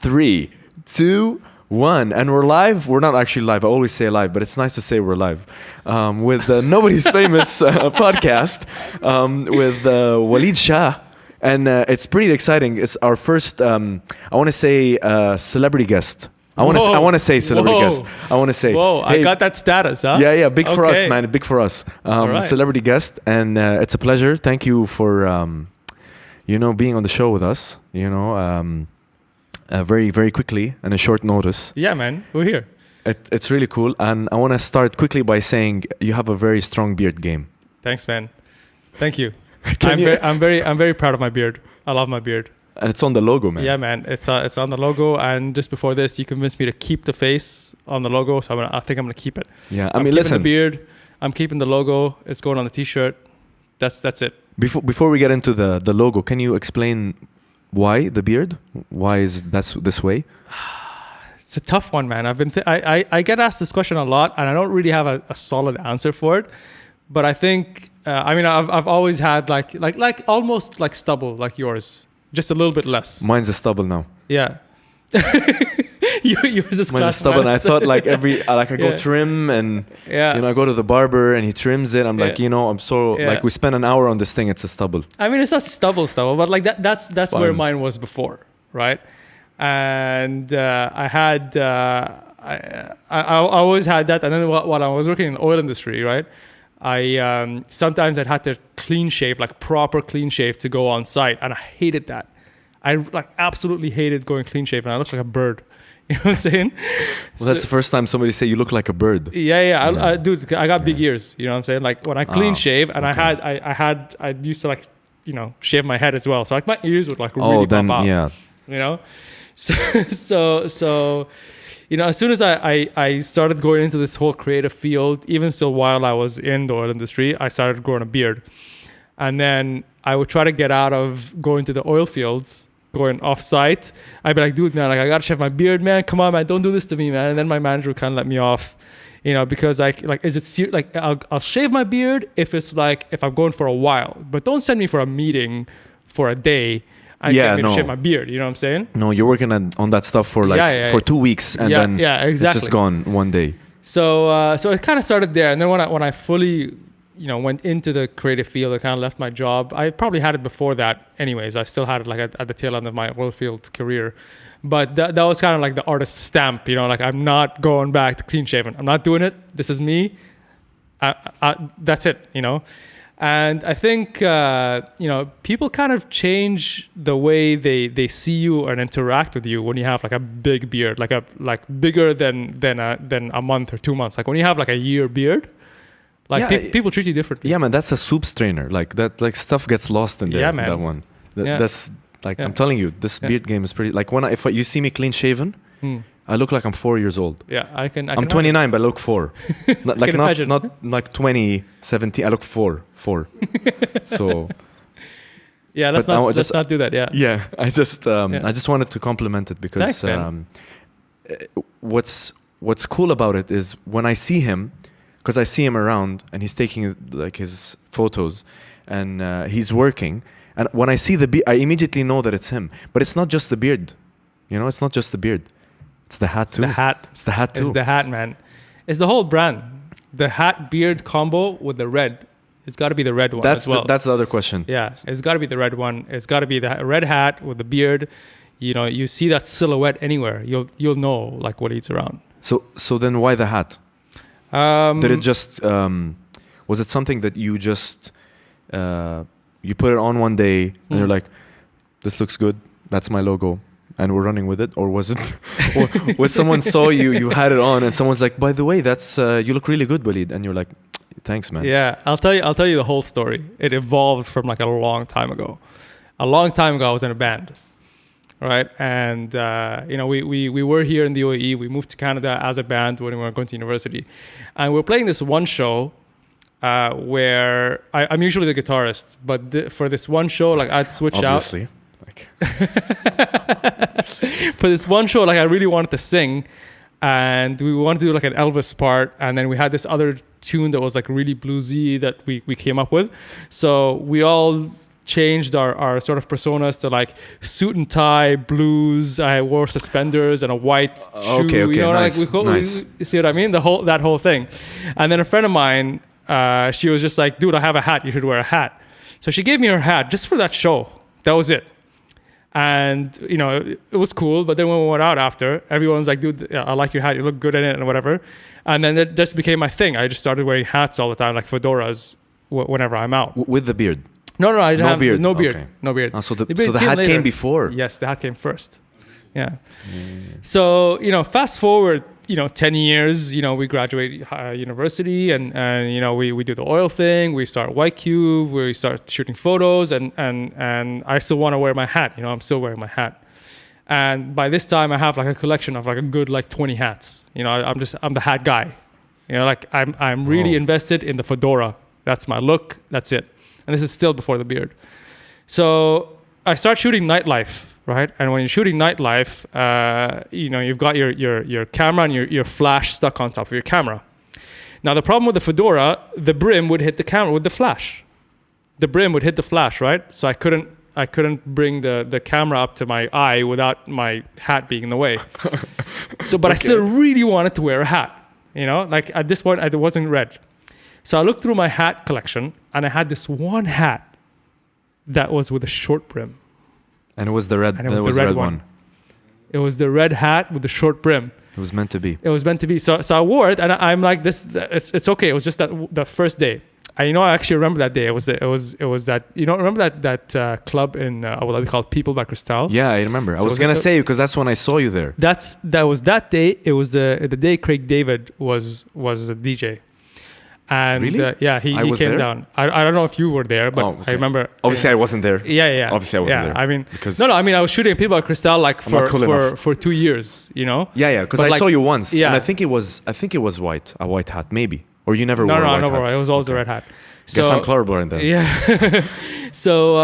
3, 2, 1, and we're live. We're not actually live. I always say live, but it's nice to say we're live with Nobody's Famous podcast with Waleed Shah, and it's pretty exciting. It's our first. I want to say celebrity guest. I want to say celebrity guest. I want to say. Whoa! Hey, I got that status, huh? Yeah. Big for us, man. Big for us. Right. Celebrity guest, and it's a pleasure. Thank you for being on the show with us. Very, very quickly and a short notice. Yeah, man, we're here. It's really cool, and I want to start quickly by saying you have a very strong beard game. Thanks, man. Thank you. I'm very proud of my beard. I love my beard. And it's on the logo, man. Yeah, man. It's on the logo, and just before this, you convinced me to keep the face on the logo, so I think I'm gonna keep it. Yeah, I'm keeping listen. the beard. I'm keeping the logo. It's going on the T-shirt. That's it. Before we get into the logo, can you explain why the beard? Why is that this way? It's a tough one, man. I get asked this question a lot, and I don't really have a solid answer for it. But I think I've always had like almost like stubble, like yours, just a little bit less. Mine's a stubble now. Yeah. Yours is mine's a stubble, and I thought I go trim, and I go to the barber and he trims it. I'm like, I'm so like we spent an hour on this thing. It's a stubble. I mean, it's not stubble, but like that's where mine was before, right? And I had I always had that, and then while I was working in the oil industry, right? I sometimes I'd had to clean shave, like proper clean shave, to go on site, and I hated that. I absolutely hated going clean shave, and I looked like a bird. You know what I'm saying? Well, that's the first time somebody say you look like a bird. Yeah. Dude, I got big ears. You know what I'm saying? Like when I clean shave, and I used to shave my head as well. So like my ears would like really pop out. Yeah. You know, so as soon as I started going into this whole creative field, even still while I was in the oil industry, I started growing a beard, and then I would try to get out of going to the oil fields. Going off site, I'd be like, dude, man, like I gotta shave my beard, man. Come on, man, don't do this to me, man. And then my manager would kind of let me off, because is it like I'll shave my beard if it's like if I'm going for a while, but don't send me for a meeting for a day and get me to shave my beard. You know what I'm saying? No, you're working on that stuff for for 2 weeks, and then exactly. It's just gone one day. So it kind of started there, and then when I fully went into the creative field, I kind of left my job. I probably had it before that anyways. I still had it like at the tail end of my oil field career. But that was kind of like the artist stamp, like I'm not going back to clean shaven. I'm not doing it. This is me. That's it, And I think, people kind of change the way they see you and interact with you when you have like a big beard, like bigger than a month or 2 months. Like when you have like a year beard, people treat you differently. Yeah, man, that's a soup strainer. Like that, like stuff gets lost in there. Yeah, man. That one. That's like I'm telling you, this beard game is pretty. Like if you see me clean shaven, I look like I'm 4 years old. Yeah, I'm 29, but I look 4. Not like 20, 17. I look 4. So. Yeah, let's not do that. Yeah. Yeah, I just wanted to compliment it because Thanks, what's cool about it is when I see him. Because I see him around and he's taking like his photos and he's working. And when I see the beard, I immediately know that it's him. But it's not just the beard. It's not just the beard. It's the hat too. It's the hat too. It's the hat, man. It's the whole brand. The hat beard combo with the red. It's got to be the red one as well. That's the other question. Yeah, it's got to be the red one. It's got to be the red hat with the beard. You see that silhouette anywhere, you'll know like what he's around. So then why the hat? Did it just was it something that you just you put it on one day and you're like, this looks good, that's my logo, and we're running with it? Or was it when someone saw you had it on and someone's like, by the way, that's you look really good, Waleed, and you're like, thanks, man. Yeah, I'll tell you the whole story. It evolved from like a long time ago. I was in a band. Right, and we were here in the UAE. We moved to Canada as a band when we were going to university, and we were playing this one show where I'm usually the guitarist, but for this one show, like I'd switch Obviously. out. For this one show, like I really wanted to sing, and we wanted to do like an Elvis part, and then we had this other tune that was like really bluesy that we came up with. So we all changed our sort of personas to like suit and tie, blues. I wore suspenders and a white shoe. Okay, you know, nice, like nice. you see what I mean? That whole thing. And then a friend of mine, she was just like, dude, I have a hat. You should wear a hat. So she gave me her hat just for that show. That was it. And, you know, it was cool. But then when we went out after, everyone's like, dude, I like your hat. You look good in it and whatever. And then it just became my thing. I just started wearing hats all the time, like fedoras, whenever I'm out. With the beard? No, I didn't have beard. no beard. Okay. No beard. So the beard hat later. came before? Yes, the hat came first. Yeah. So, you know, fast forward, you know, 10 years, you know, we graduate university and you know, we do the oil thing. We start White Cube. We start shooting photos and I still want to wear my hat. You know, I'm still wearing my hat. And by this time I have like a collection of like a good like 20 hats. You know, I'm the hat guy. You know, like I'm really invested in the fedora. That's my look. That's it. And this is still before the beard. So I start shooting nightlife, right? And when you're shooting nightlife, you know, you've got your camera and your flash stuck on top of your camera. Now the problem with the fedora, the brim would hit the camera with the flash. The brim would hit the flash, right? So I couldn't bring the camera up to my eye without my hat being in the way. So, but I still really wanted to wear a hat. You know, like at this point, it wasn't red. So I looked through my hat collection and I had this one hat that was with a short brim. And it was the red, and it was the red one. It was the red hat with the short brim. It was meant to be. It was meant to be. So I wore it and I'm like, it's okay. It was just the first day. And you know, I actually remember that day. It was that, you know, remember that club in Abu Dhabi called People by Cristal? Yeah, I remember. I was going to say, because that's when I saw you there. That was that day. It was the day Craig David was a DJ. And really? Yeah, he came there? down. I don't know if you were there, but okay. I remember. Obviously, I wasn't there. Yeah. Obviously, I wasn't there. I mean, I mean, I was shooting People by Cristal like for 2 years, you know? Yeah, because I saw you once. Yeah. And I think it was white, a white hat, maybe. Or you never wore a white hat? No, it was always a red hat. Guess I'm colorblind then. Yeah. So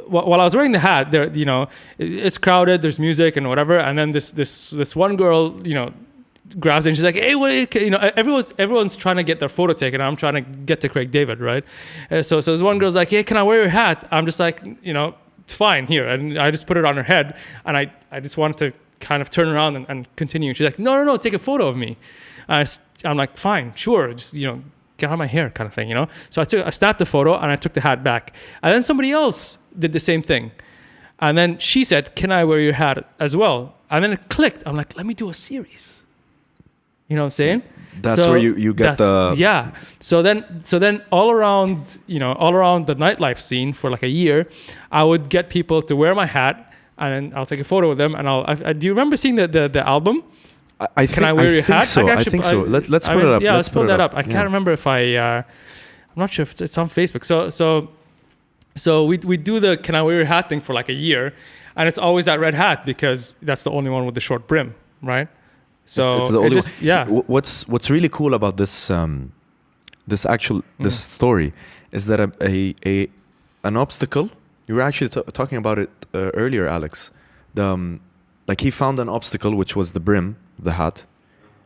while I was wearing the hat, there, you know, it's crowded, there's music and whatever, and then this one girl, you know, grabs it and she's like, hey, what, you know, everyone's trying to get their photo taken. I'm trying to get to Craig David, right? So this one girl's like, hey, can I wear your hat? I'm just like, you know, fine, here. And I just put it on her head and I just wanted to kind of turn around and continue. She's like, no, take a photo of me. I'm like, fine, sure, just, you know, get out of my hair kind of thing, you know? So I snapped the photo and I took the hat back. And then somebody else did the same thing. And then she said, can I wear your hat as well? And then it clicked. I'm like, let me do a series. You know what I'm saying? That's where you get the... Yeah. So then all around the nightlife scene for like a year, I would get people to wear my hat and then I'll take a photo with them. And do you remember seeing the album? Can I wear your hat? So. I think so. Let's put it up. Yeah, let's put that up. I can't remember if I'm not sure if it's on Facebook. So we do the Can I wear your hat thing for like a year, and it's always that red hat because that's the only one with the short brim, right? So it's the only just, yeah. What's really cool about this this story is that an obstacle. You were actually talking about it earlier, Alex. Like he found an obstacle, which was the brim, the hat,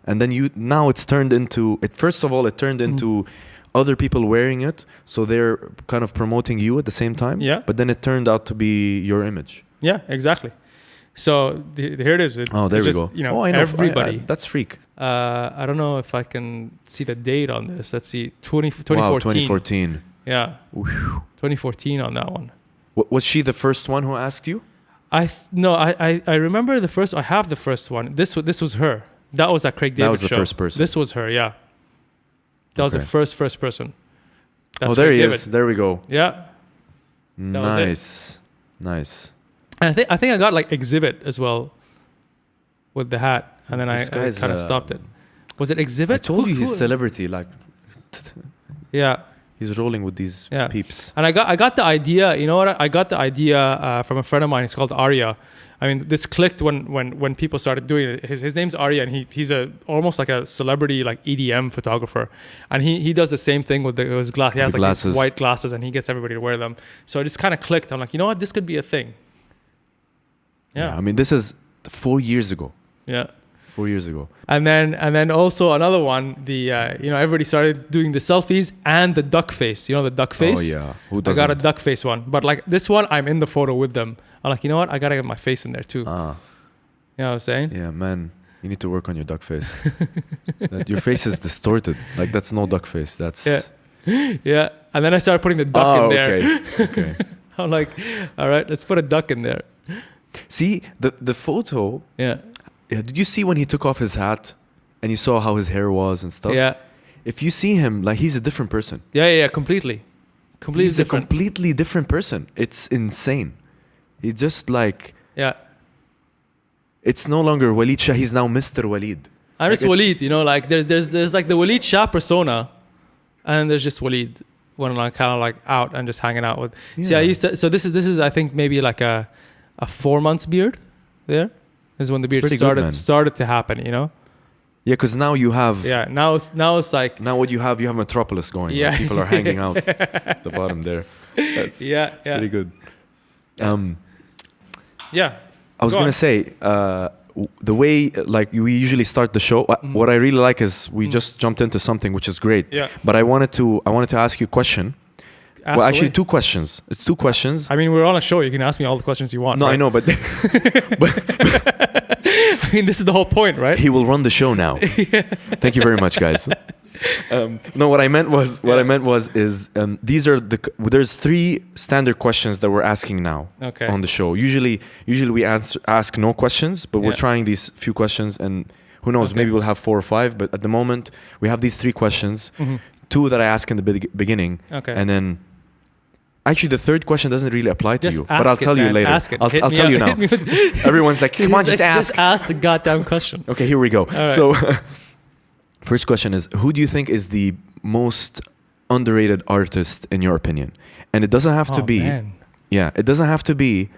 and then now it's turned into it. First of all, it turned into other people wearing it, so they're kind of promoting you at the same time. Yeah. But then it turned out to be your image. Yeah, exactly. So here it is. There we go. You know, I know everybody. That's freak. I don't know if I can see the date on this. Let's see, 2014. Wow, 2014. Yeah, Whew. 2014 on that one. Was she the first one who asked you? I remember the first. I have the first one. This was her. That was that Craig David show. That was the first person. This was her. Yeah. That was the first person. That's there Craig he David. Is. There we go. Yeah. Nice. And I think I got like Exhibit as well with the hat, and then I kind of stopped it. Was it Exhibit? I told you he's celebrity. Like. Yeah. He's rolling with these peeps. And I got the idea, you know what? I got the idea from a friend of mine. It's called Arya. I mean, this clicked when people started doing it. His name's Arya, and he's almost like a celebrity, like EDM photographer. And he does the same thing with his glass. He has like these white glasses, and he gets everybody to wear them. So it just kind of clicked. I'm like, you know what? This could be a thing. Yeah. I mean, this is 4 years ago. Yeah. 4 years ago. And then also another one, everybody started doing the selfies and the duck face. You know the duck face? Oh yeah. Who I doesn't? got a duck face one. But like this one, I'm in the photo with them. I'm like, you know what? I gotta get my face in there too. You know what I'm saying? Yeah, man. You need to work on your duck face. Your face is distorted. Like that's no duck face. That's Yeah. And then I started putting the duck in there. Okay. I'm like, all right, let's put a duck in there. See the photo. Yeah. Did you see when he took off his hat and you saw how his hair was and stuff? Yeah. If you see him, like he's a different person. Yeah, completely. He's different. a completely different person. It's insane. He's just like it's no longer Waleed Shah. He's now Mr. Waleed. I'm just Waleed. You know, like there's like the Waleed Shah persona, and there's just Waleed when I'm kind of like out and just hanging out with. Yeah. See, I used to. So this is I think maybe like a 4 months beard. There is when the beard started to happen. You know. Yeah, because now you have. Yeah, now it's like. Now what you have Metropolis going. Yeah, like people are hanging out at the bottom there. That's pretty good. Yeah. I was gonna say the way like we usually start the show. What I really like is we just jumped into something which is great. Yeah. But I wanted to ask you a question. Well, actually, 2 questions. It's 2 questions. I mean, we're on a show. You can ask me all the questions you want. No, right? I know, but I mean, this is the whole point, right? he will run the show now. Thank you very much, guys. No, what I meant was these are there's 3 standard questions that we're asking now on the show. Usually we ask no questions, but we're trying these few questions, and who knows, maybe we'll have 4 or 5. But at the moment, we have these 3 questions. 2 that I ask in the beginning, and then. Actually, the 3rd question doesn't really apply to you, but I'll tell you later. Ask it. I'll tell you now. Everyone's like, come on, just ask. Just ask the goddamn question. Okay, here we go. Right. So, first question is, who do you think is the most underrated artist in your opinion? And it doesn't have to be, it doesn't have to be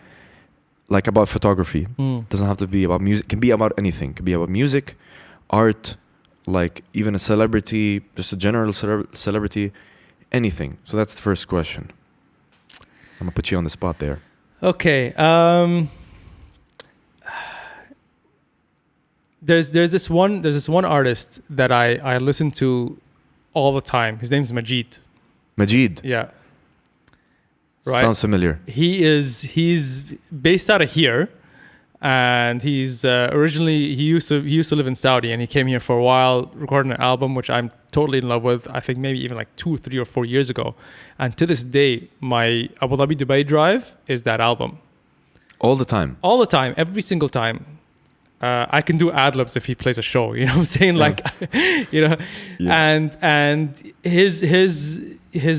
like about photography. It doesn't have to be about music. It can be about anything. It can be about music, art, like even a celebrity, just a general celebrity, anything. So that's the first question. I'm gonna put you on the spot there. Okay. There's this one artist that I listen to all the time. His name's Majid. Majid. Yeah. Right. Sounds familiar. He's based out of here, and he's originally he used to live in Saudi, and he came here for a while, recording an album which I'm totally in love with. I think maybe even like 2, 3, or 4 years ago, and to this day, my Abu Dhabi Dubai drive is that album. All the time. All the time, every single time. I can do ad-libs if he plays a show. You know what I'm saying? Like, you know, and his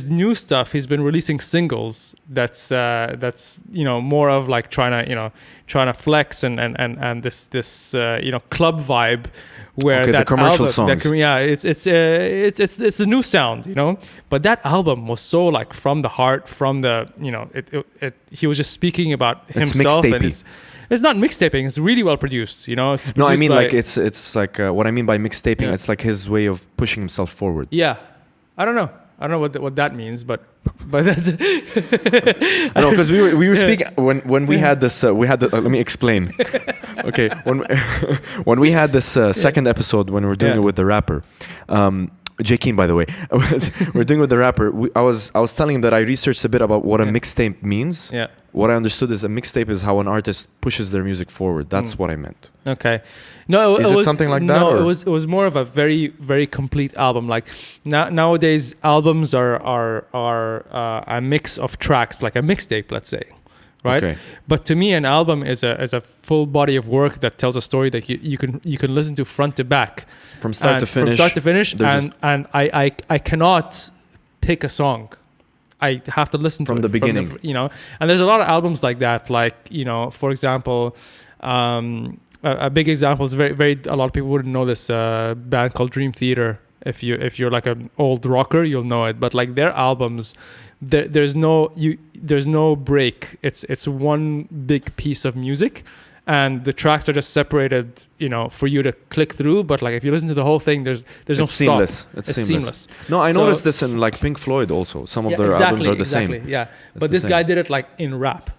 new stuff. He's been releasing singles. That's more of like trying to flex and this club vibe where that the commercial album, songs. It's the new sound, you know. But that album was so like from the heart, from the he was just speaking about himself, and it's not mixtaping. It's really well produced, you know. It's no, I mean like it's like what I mean by mixtaping. It's like his way of pushing himself forward. Yeah, I don't know what that means, but that's. I know, because we were speaking when we had this. Let me explain. Okay, when we had this second episode when we were doing it with the rapper. J. Keen, by the way, we're doing with the rapper. I was telling him that I researched a bit about what a mixtape means. Yeah. What I understood is a mixtape is how an artist pushes their music forward. That's what I meant. Okay. No, is it something like that? No, it was more of a very, very complete album. Like nowadays, albums are a mix of tracks, like a mixtape, let's say. Right. Okay. But to me, an album is a full body of work that tells a story that you can listen to front to back, from start to finish. And I cannot pick a song. I have to listen from to the beginning. And there's a lot of albums like that. Like for example, a big example is a lot of people wouldn't know this band called Dream Theater. If you're like an old rocker, you'll know it. But like their albums. There's no break. It's one big piece of music, and the tracks are just separated, for you to click through. But like if you listen to the whole thing, there's no seamless. stop. It's seamless. No, I noticed this in like Pink Floyd also. Some of their albums are the same. Yeah, but this guy did it like in rap.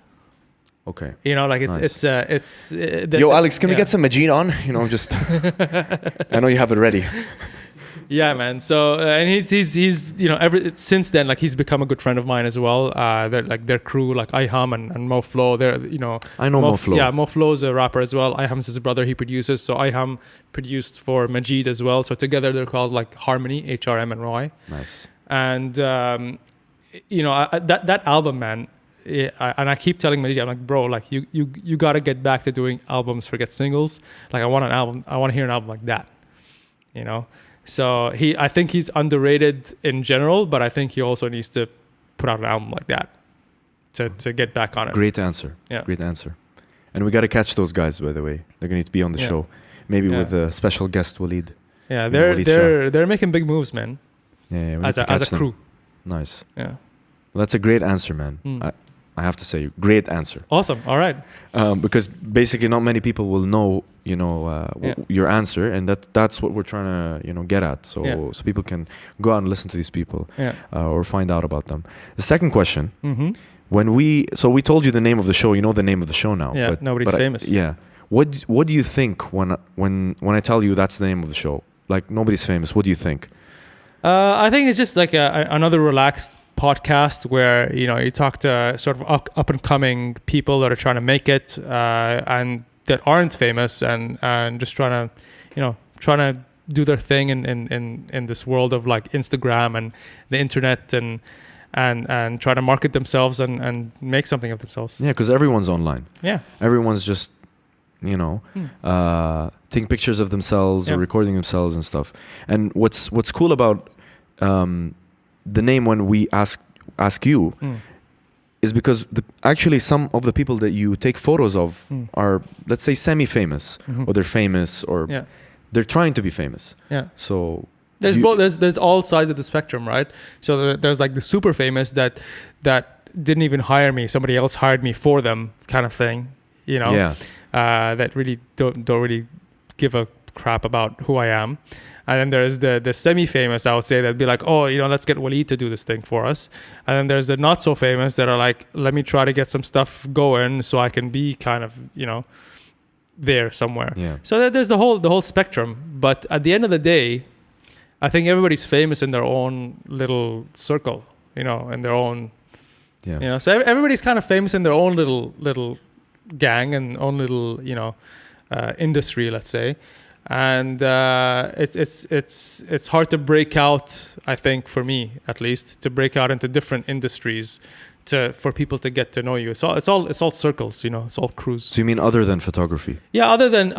Okay. You know, like Nice. Yo, Alex, can we get some Majid on? You know, just I know you have it ready. Yeah, man. So and he's you know since then, like, he's become a good friend of mine as well. Like their crew, like Iham and Mo Flow, they're, you know, I know Mo Flow. Yeah, Mo Flow's a rapper as well. Iham's his brother, he produces. So Iham produced for Majid as well. So together they're called like Harmony, HRMNY. Nice. And you know, that album, man. And I keep telling Majid, I'm like, bro, like you got to get back to doing albums, forget singles. Like, I want an album. I want to hear an album like that. You know. So I think he's underrated in general, but I think he also needs to put out an album like that to get back on it. Great answer. Yeah. Great answer. And we got to catch those guys, by the way. They're going to be on the show. Maybe with a special guest, Waleed. Yeah, Waleed they're making big moves, man. Yeah, as a crew. Nice. Yeah. Well, that's a great answer, man. I have to say, great answer. Awesome. All right. Because basically not many people will know, you know, your answer, and that's what we're trying to, you know, get at. So people can go out and listen to these people, or find out about them. The second question, when we told you the name of the show, you know the name of the show now. Yeah, nobody's famous. What do you think when I tell you that's the name of the show? Like, Nobody's Famous. What do you think? I think it's just like another relaxed podcast where, you know, you talk to sort of up and coming people that are trying to make it and that aren't famous and just trying to do their thing in this world of like Instagram and the internet and try to market themselves and make something of themselves. Yeah, because everyone's online. Yeah, everyone's just, you know, taking pictures of themselves or recording themselves and stuff. And what's cool about the name when we ask you is because actually some of the people that you take photos of are, let's say, semi-famous, or they're famous, or they're trying to be famous. Yeah. So there's there's all sides of the spectrum, right? So there's like the super famous that didn't even hire me, somebody else hired me for them, kind of thing. You know. Yeah. That really don't really give a crap about who I am. And then there's the semi-famous, I would say, that'd be like, oh, you know, let's get Waleed to do this thing for us. And then there's the not so famous that are like, let me try to get some stuff going so I can be kind of, you know, there somewhere. Yeah. So there's the whole spectrum. But at the end of the day, I think everybody's famous in their own little circle, you know, in their own, you know. So everybody's kind of famous in their own little gang and own little, you know, industry, let's say. And it's hard to break out, I think, for me at least, to break out into different industries for people to get to know you. It's all circles, you know, it's all crews. So you mean other than photography? Yeah, other than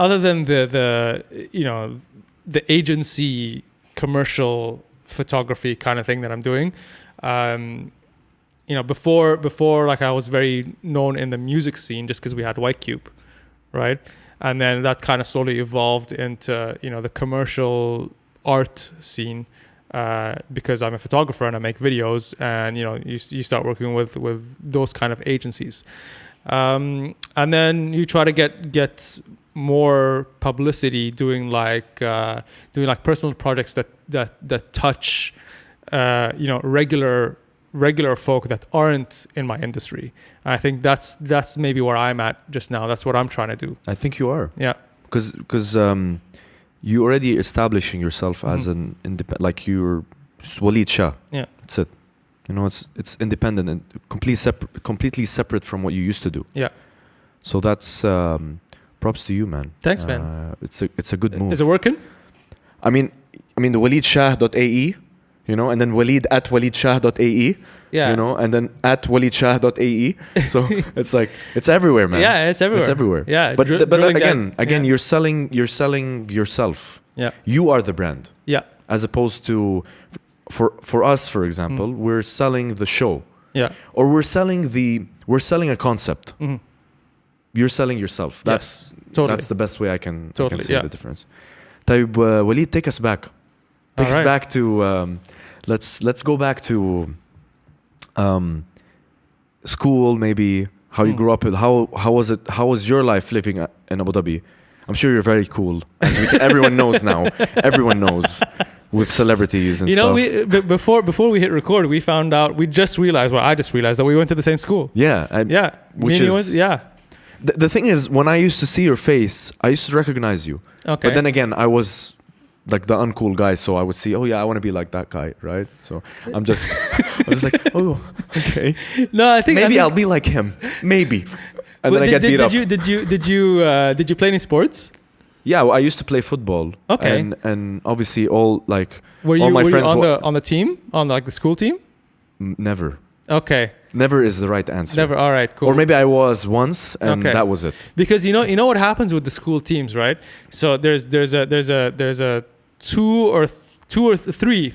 the you know, the agency commercial photography kind of thing that I'm doing. You know, before like I was very known in the music scene just because we had White Cube, right? And then that kind of slowly evolved into, you know, the commercial art scene because I'm a photographer and I make videos, and, you know, you start working with those kind of agencies. And then you try to get more publicity doing like personal projects that touch, you know, regular folk that aren't in my industry. I think that's maybe where I'm at just now. That's what I'm trying to do. I think you are. Yeah. Because you already establishing yourself as an independent, like you're Waleed Shah. Yeah. That's it. You know, it's independent and completely separate from what you used to do. Yeah. So that's props to you, man. Thanks, man. It's a good move. Is it working? I mean the WaleedShah.ae. You know, and then Waleed at WaleedShah.ae, you know, and then at WaleedShah.ae. So it's like, it's everywhere, man. Yeah, it's everywhere. It's everywhere. Yeah. But again, you're selling yourself. Yeah. You are the brand. Yeah. As opposed to, for us, for example, we're selling the show. Yeah. Or we're selling a concept. Mm-hmm. You're selling yourself. That's the best way I can see the difference. طيب, Waleed, take us back. Take us back to let's go back to school, maybe how you grew up. How was it? How was your life living in Abu Dhabi? I'm sure you're very cool. Everyone knows now. Everyone knows with celebrities and stuff. You know, before we hit record, we found out. I just realized that we went to the same school. Yeah. Which is The thing is, when I used to see your face, I used to recognize you. Okay. But then again, I was like the uncool guy, so I would see, oh yeah, I want to be like that guy, right? So I'm just like, oh, okay. No, I think I'll be like him, maybe. And then I get beat up. Did you play any sports? Yeah, well, I used to play football. Okay. And obviously all like were all you my were friends you on the team, on like the school team? Never. Okay. Never is the right answer. Never. All right. Cool. Or maybe I was once, and that was it. Because you know what happens with the school teams, right? So there's a 2 or 3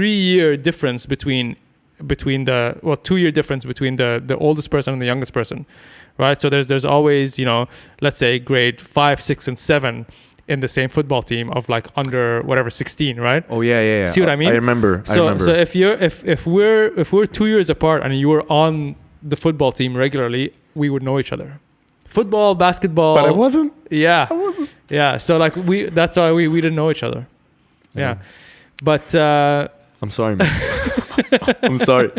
year difference between the 2 year difference between the oldest person and the youngest person, right? So there's always, you know, let's say grade 5, 6, and 7 in the same football team of like under whatever 16, right? Oh yeah. See what I mean? I remember. So if we're 2 years apart and you were on the football team regularly, we would know each other. Football, basketball. But I wasn't. Yeah. I wasn't. Yeah. So like that's why we didn't know each other. Yeah. But I'm sorry, man. I'm sorry.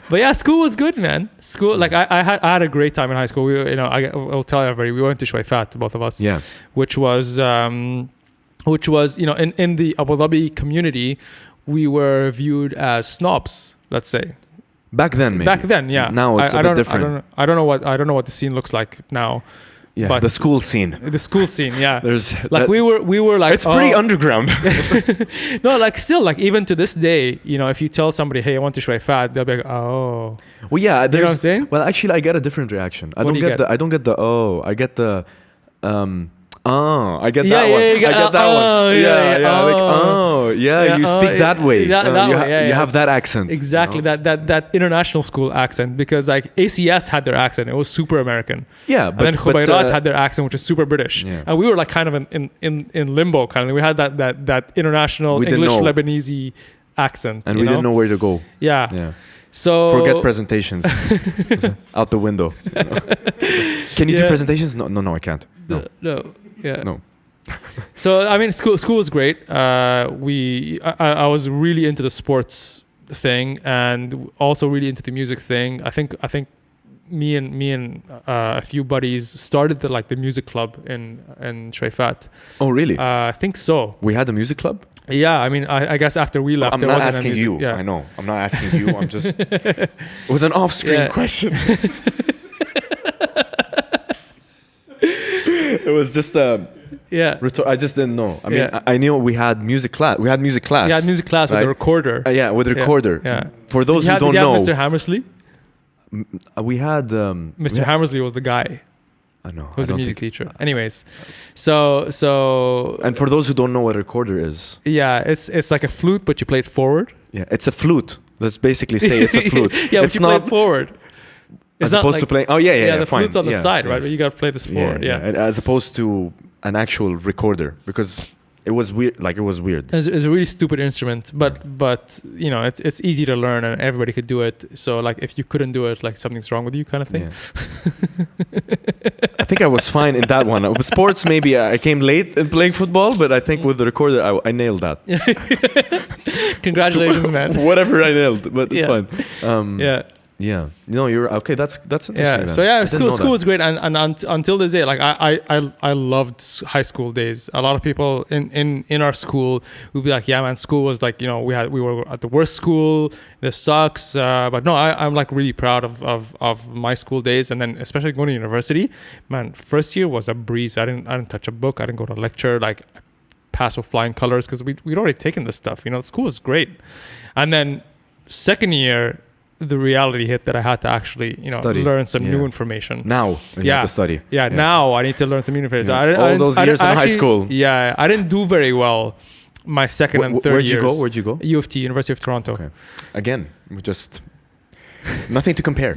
But yeah, school was good, man. School, like I had a great time in high school. I'll tell everybody, we went to Shuaifat, both of us. Yeah. Which was you know, in the Abu Dhabi community, we were viewed as snobs, let's say. Back then, maybe. Back then, yeah. Now it's a bit different. I don't know what the scene looks like now. Yeah, but the school scene. The school scene, yeah. There's like we were like, it's pretty underground. No, like still, like even to this day, you know, if you tell somebody, hey, I want to Shuaifat, they'll be like, oh. Well, yeah, you know what I'm saying? Well, actually, I get a different reaction. I don't get the oh. I get the I get that one. I get that one. Yeah. Like, oh, yeah. You speak that way. You have that accent. Exactly. You know? That international school accent, because like ACS had their accent. It was super American. Yeah, but then Khubayrat had their accent, which is super British. Yeah. And we were like kind of in limbo. Kind of. We had that international English Lebanese accent. And we didn't know where to go. Yeah. Yeah. So forget presentations. Out the window. You know? Can you do presentations? No, I can't. No. Yeah. No. So I mean, school was great. I was really into the sports thing and also really into the music thing. I think me and a few buddies started the music club in Shuaifat. Oh really? I think so. We had a music club? Yeah, I mean, I guess after we left, I'm not asking you. Yeah. I know. I'm not asking you. I'm just. It was an off-screen question. It was just I just didn't know. I mean, I knew we had music class. We had music class. Yeah, music class with the recorder. Yeah, with the recorder. Yeah. For those who don't know, Mr. Hammersley. We had Mr. Hammersley was the guy. I know. Who was a music teacher. Anyways, so. And for those who don't know what a recorder is. Yeah, it's like a flute, but you play it forward. Yeah, it's a flute. Let's basically say it's a flute. Yeah, but you play it forward. As opposed to playing. Oh yeah. The fine. flute's on the side, right? But you got to play this forward. Yeah. As opposed to an actual recorder, because it was weird. Like it was weird. It's a really stupid instrument, but you know it's easy to learn and everybody could do it. So like if you couldn't do it, like something's wrong with you, kind of thing. Yeah. I think I was fine in that one. With sports, maybe I came late in playing football, but I think with the recorder, I nailed that. Congratulations, man. Whatever I nailed, but it's fine. Yeah. No, you're okay. That's interesting. Yeah. So yeah, school was great, and until this day, like I loved high school days. A lot of people in our school would be like, yeah, man, school was like, you know, we were at the worst school. This sucks. But no, I'm like really proud of my school days, and then especially going to university. Man, first year was a breeze. I didn't touch a book. I didn't go to a lecture. Like, passed with flying colors because we'd already taken this stuff. You know, school was great, and then second year, the reality hit that I had to actually, you know, learn some new information. Now you have to study. Yeah, now I need to learn some new information. Yeah. All those years in high school. Yeah, I didn't do very well my second and third years. Where'd you go? U of T, University of Toronto. Okay. Again, we just nothing to compare.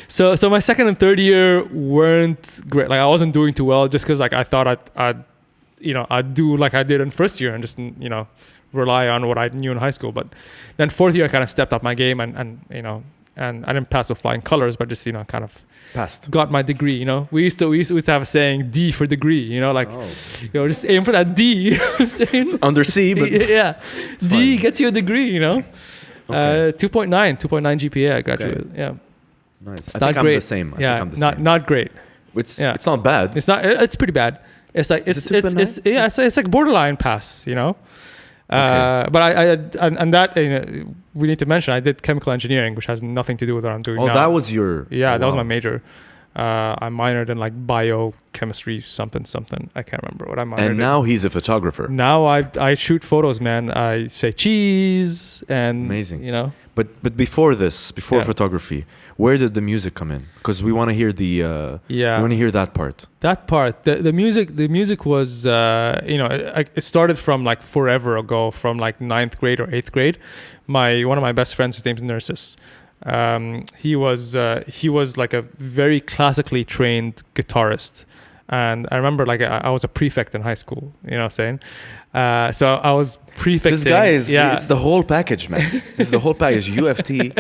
So my second and third year weren't great. Like I wasn't doing too well just because like I thought I'd do like I did in first year and just, you know, rely on what I knew in high school. But then fourth year I kind of stepped up my game and you know, and I didn't pass with flying colors, but just, you know, kind of passed, got my degree. You know, we used to have a saying, D for degree, you know, like you know, just aim for that D. You know what I'm saying? It's under C, but yeah, D gets you a degree, you know. Okay. 2.9 GPA I graduated. Okay. Nice. It's I not think great. I'm the same. I yeah, think I'm the same. not great. It's not bad. It's not. It's pretty bad. It's like it's like borderline pass. You know. Okay. But I we need to mention I did chemical engineering, which has nothing to do with what I'm doing now. That was your... that was my major. I minored in like biochemistry something. I can't remember what I minored in. And now he's a photographer. Now I shoot photos, man. I say cheese and amazing. You know. But before photography, where did the music come in? Because we want to hear we want to hear that part. That part, the music was it started from like forever ago, from like 9th grade or 8th grade. One of my best friends, his name's Nurses. He was like a very classically trained guitarist, and I remember like I was a prefect in high school. You know what I'm saying? So I was prefecting. This guy it's the whole package, man. It's the whole package. UFT.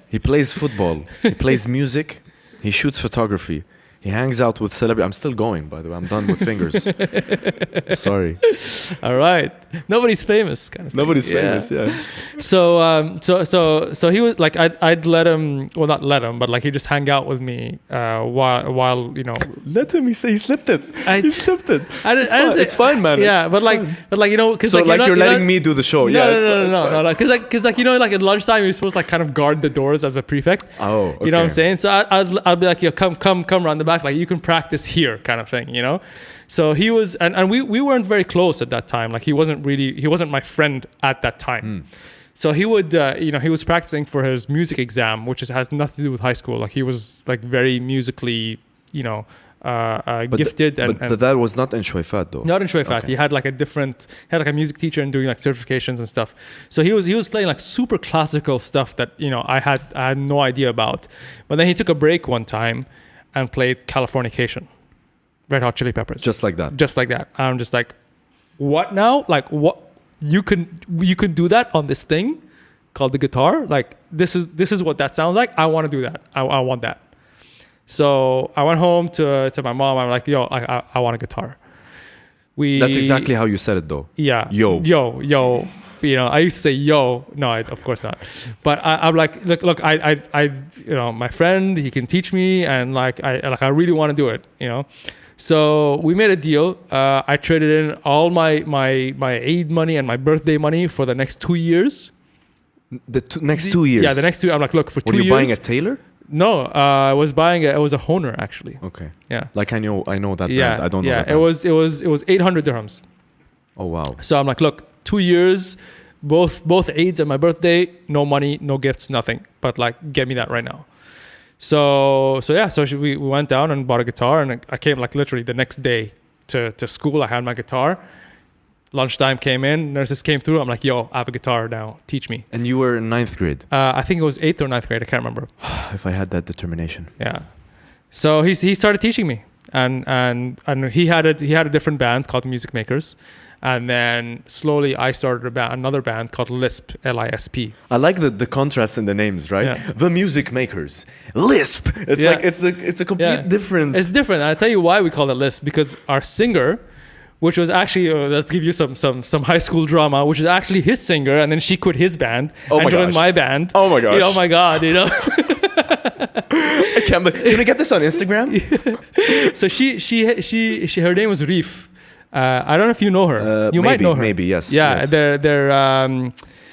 He plays football. He plays music. He shoots photography. He hangs out with celebrities. I'm still going, by the way. I'm done with fingers. I'm sorry. All right. Nobody's famous. Kind of Nobody's famous. Yeah. So he was like, I'd let him. Well, not let him, but like he just hang out with me while you know. Let him. He slipped it. He slipped it. It's fine, man. Yeah, but you know, because so like you're letting me do the show. No, because like you know, like at lunchtime you're supposed to like kind of guard the doors as a prefect. Oh, okay. You know what I'm saying? So I'll be like, yo, come around the back. Like you can practice here, kind of thing, you know. So he was, and we weren't very close at that time. Like he wasn't my friend at that time. So he would, he was practicing for his music exam, which has nothing to do with high school. Like he was like very musically, gifted. But that was not in Shuaifat though. Not in Shuaifat. Okay. He had like a music teacher and doing like certifications and stuff. So he was playing like super classical stuff that I had no idea about. But then he took a break one time and played Californication, Red Hot Chili Peppers. Just like that. Just like that. I'm just like, what now? Like what? You can do that on this thing called the guitar. Like this is what that sounds like. I want to do that. I want that. So I went home to my mom. I'm like, yo, I want a guitar. That's exactly how you said it though. Yeah. Yo. I used to say yo. No, of course not. But I'm like, look, I my friend, he can teach me, and I really want to do it. So we made a deal. I traded in all my Eid money and my birthday money for the next 2 years. Next 2 years. Yeah, the next 2. I'm like, look, for 2 years. Were you buying a Taylor? No, I was buying it was a Honer actually. Okay. Yeah. Like I know that brand. I don't know. Yeah, it was 800 dirhams. Oh wow. So I'm like, look, 2 years, both Eids and my birthday, no money, no gifts, nothing. But like, get me that right now. So we went down and bought a guitar, and I came like literally the next day to school. I had my guitar. Lunchtime came in, Nurses came through. I'm like, yo, I have a guitar now. Teach me. And you were in 9th grade? I think it was 8th or 9th grade. I can't remember. If I had that determination. Yeah. So he started teaching me, and he had a different band called the Music Makers, and then slowly I started another band called Lisp, L-I-S-P. I like the contrast in the names, right? Yeah. The Music Makers, Lisp. It's like it's a complete different. It's different. I'll tell you why we call it Lisp, because our singer, which was actually let's give you some high school drama, which is actually his singer, and then she quit his band and joined my band. Oh my gosh! Oh my god! I can't. Can we get this on Instagram? So she her name was Reef. I don't know if you know her. You might know her. Maybe yes. Yeah, yes. they're.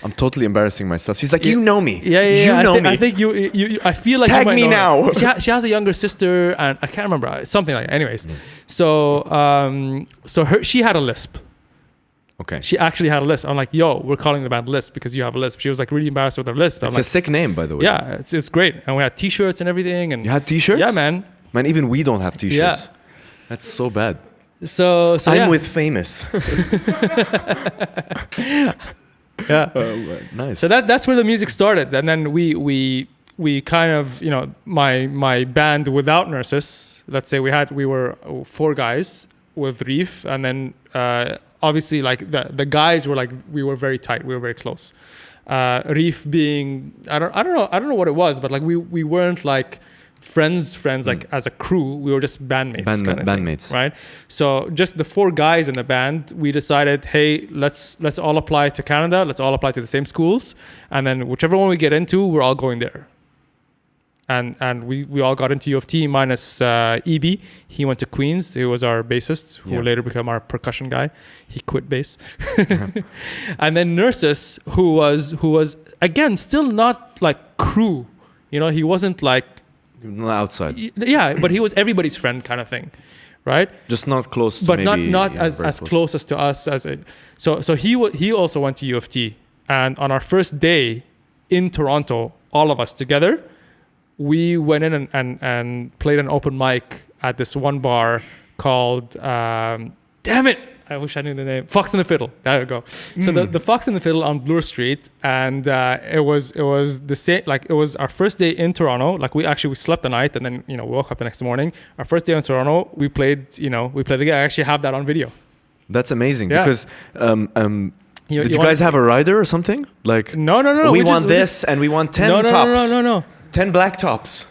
I'm totally embarrassing myself. She's like, you know me. Yeah. You know me. I think you. I feel like tag you might me know now. She has a younger sister, and I can't remember something like that. Anyways, so she had a lisp. Okay. She actually had a lisp. I'm like, yo, we're calling the band Lisp because you have a lisp. She was like really embarrassed with her lisp. It's a sick name, by the way. Yeah, it's great. And we had T-shirts and everything. And you had T-shirts? Yeah, man. Man, even we don't have T-shirts. Yeah. That's so bad. So I'm with famous. Yeah. Nice. So that's where the music started, and then we kind of my band without Nurses. Let's say we were 4 guys with Reef, and then obviously like the guys were like we were very tight. We were very close. Reef being I don't know what it was, but like we weren't like friends like as a crew. We were just bandmates. Bandmates, right? So just the 4 guys in the band, we decided, hey, let's all apply to Canada. Let's all apply to the same schools, and then whichever one we get into, we're all going there. and we all got into U of T minus EB. He went to Queens. He was our bassist, who later became our percussion guy. He quit bass. And then Nurses, who was again still not like crew. He wasn't like outside. Yeah, but he was everybody's friend kind of thing, right? Just not close to but maybe, not as close as to us as it. So he also went to U of T, and on our first day in Toronto, all of us together, we went in and played an open mic at this one bar called damn it, I wish I knew the name. Fox and the Fiddle. There we go. So the Fox and the Fiddle on Bloor Street, and it was the same. Like, it was our first day in Toronto. Like, we slept the night, and then we woke up the next morning. Our first day in Toronto, we played the game. I actually have that on video. That's amazing because did you guys have a rider or something? Like, no. We want this, and we want 10 tops. No. 10 black tops.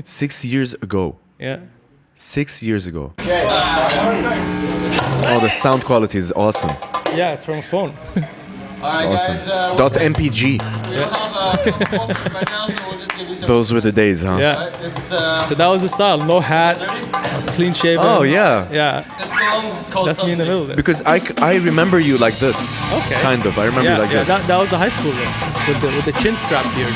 6 years ago. Yeah. 6 years ago. Oh, the sound quality is awesome. Yeah, it's from a phone. Alright, awesome. Guys, .mpg. Those were the days, huh? Yeah. So that was the style. No hat. I was clean shaven. Oh, yeah. Yeah. This song is called That's me in the middle there. Because I remember you like this. Okay. Kind of. I remember you like this. That was the high school look with the chin strap beard.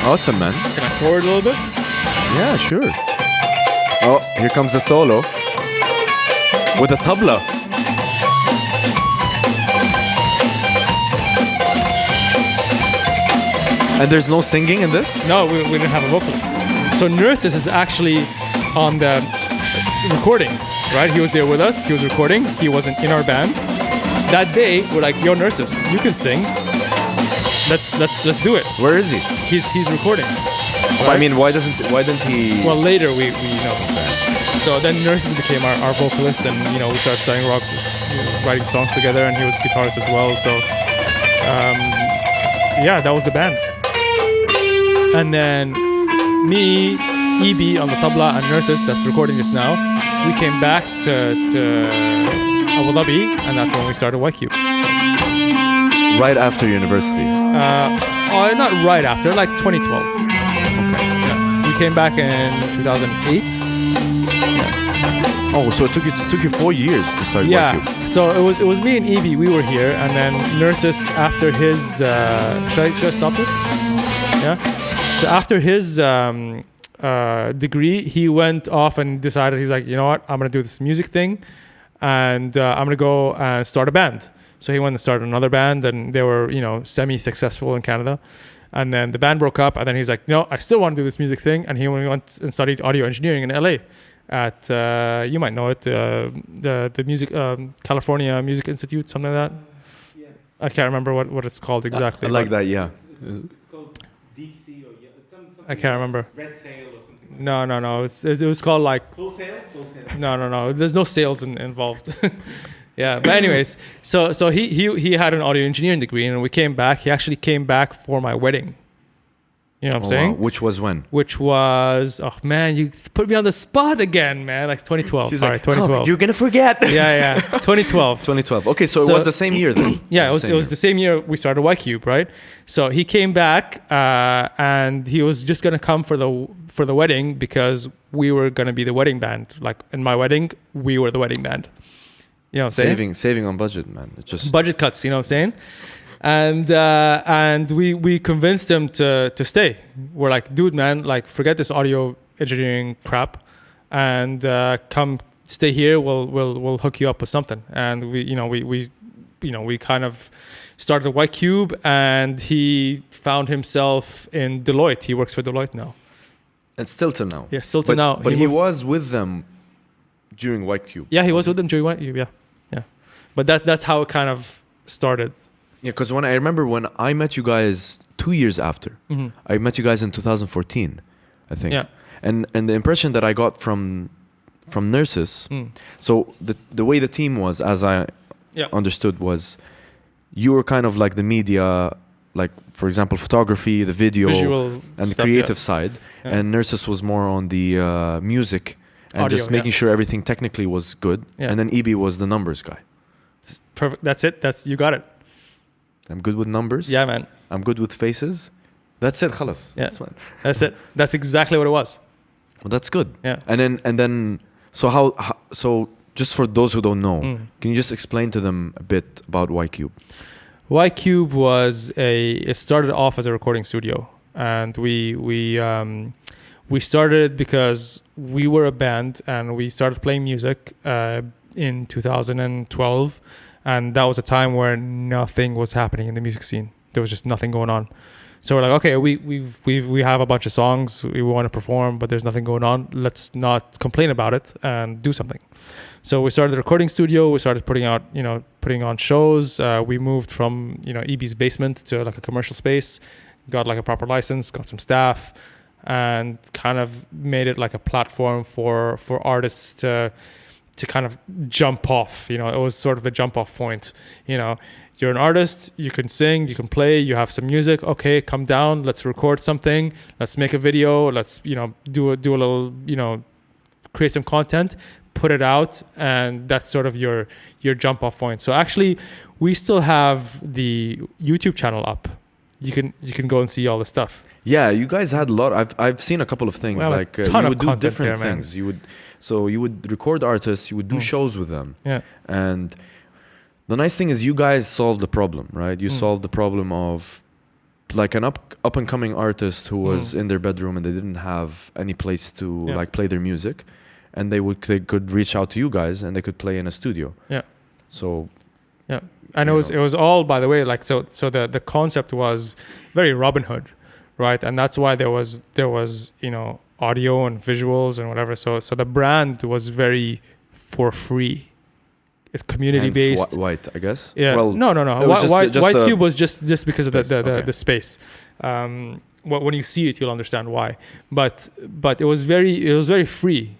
Awesome, man. Can I forward a little bit? Yeah, sure. Oh, here comes the solo with a tabla. And there's no singing in this? No, we didn't have a vocalist. So Nurses is actually on the recording, right? He was there with us. He was recording. He wasn't in our band. That day, we're like, yo, Nurses, you can sing. Let's do it. Where is he? He's recording. Right? I mean, why didn't he? Well, later we know. So then Nurses became our vocalist, and we started studying rock, writing songs together, and he was a guitarist as well. So that was the band. And then me, EB on the tabla, and Nurses, that's recording just now. We came back to Abu Dhabi, and that's when we started YQ. Right after university? Not right after, like 2012. Okay. Yeah. We came back in 2008. Yeah. Oh, so it took you 4 years to start YQ. So it was me and EB. We were here, and then Nurses after his. Should I stop this? Yeah. So after his degree, he went off and decided, he's like, you know what, I'm gonna do this music thing, and I'm gonna go start a band. So he went and started another band, and they were, semi-successful in Canada. And then the band broke up, and then he's like, no, I still want to do this music thing. And he went and studied audio engineering in LA at, you might know it, the music, California Music Institute, something like that. Yeah. I can't remember what it's called exactly. I like that, yeah. It's called Deep Sea, or it's something. I can't remember. Red Sail or something. No. It was called like... Full Sail? Full Sail. No. There's no sales involved. Yeah, but anyways, so he had an audio engineering degree, and we came back. He actually came back for my wedding. You know what I'm saying? Wow. Which was when? Which was, oh man, you put me on the spot again, man. Like 2012. She's Sorry, like, 2012. you're gonna forget. Yeah. 2012. 2012. Okay, so it was the same year then. Yeah, it was the same year we started YCube, right? So he came back, and he was just gonna come for the wedding because we were gonna be the wedding band. Like in my wedding, we were the wedding band. You know what I'm saying? Saving on budget, man. It's just budget cuts, you know what I'm saying? And we convinced him to stay. We're like, dude, man, like forget this audio engineering crap, and come stay here. We'll hook you up with something. And we kind of started YCube, and he found himself in Deloitte. He works for Deloitte now. And still till now. Yeah, still till now. But he was with them during YCube. Yeah, he was with them during YCube. Yeah. But that's how it kind of started. Yeah, because I remember when I met you guys 2 years after. Mm-hmm. I met you guys in 2014, I think. Yeah. And the impression that I got from Nurses, so the way the team was, as I understood, was you were kind of like the media, like for example photography, the video, visual and stuff, the creative side, and Nurses was more on the music and audio, just making sure everything technically was good. Yeah. And then EB was the numbers guy. It's perfect. That's it. You got it. I'm good with numbers. Yeah, man. I'm good with faces. That's it. خلاص. Yeah. That's fine. That's it. That's exactly what it was. Well, that's good. Yeah. And then so just for those who don't know, can you just explain to them a bit about Y-Cube? Y-Cube it started off as a recording studio, and we started because we were a band and we started playing music in 2012, and that was a time where nothing was happening in the music scene. There was just nothing going on. So we're like, okay, we have a bunch of songs we want to perform, but there's nothing going on. Let's not complain about it and do something. So we started the recording studio. We started putting on shows. We moved from EB's basement to like a commercial space, got like a proper license, got some staff, and kind of made it like a platform for artists to kind of jump off. It was sort of a jump off point. You're an artist, you can sing, you can play, you have some music. Okay, come down, let's record something, let's make a video, let's do a little create some content, put it out, and that's sort of your jump off point. So actually, we still have the YouTube channel up. You can go and see all the stuff. Yeah, you guys had a lot. I've seen a couple of things. Well, like ton you of would do content different there, man. things. You would record artists. You would do shows with them. Yeah. And the nice thing is you guys solved the problem, right? You solved the problem of like an up and coming artist who was in their bedroom and they didn't have any place to like play their music, and they could reach out to you guys and they could play in a studio. Yeah. So. Yeah. And it was all, by the way, like so the concept was very Robin Hood, right? And that's why there was audio and visuals and whatever. So the brand was very for free. It's community based. White, I guess. Yeah. Well, no. Y-Cube was just because of the space. When you see it, you'll understand why. But it was very free.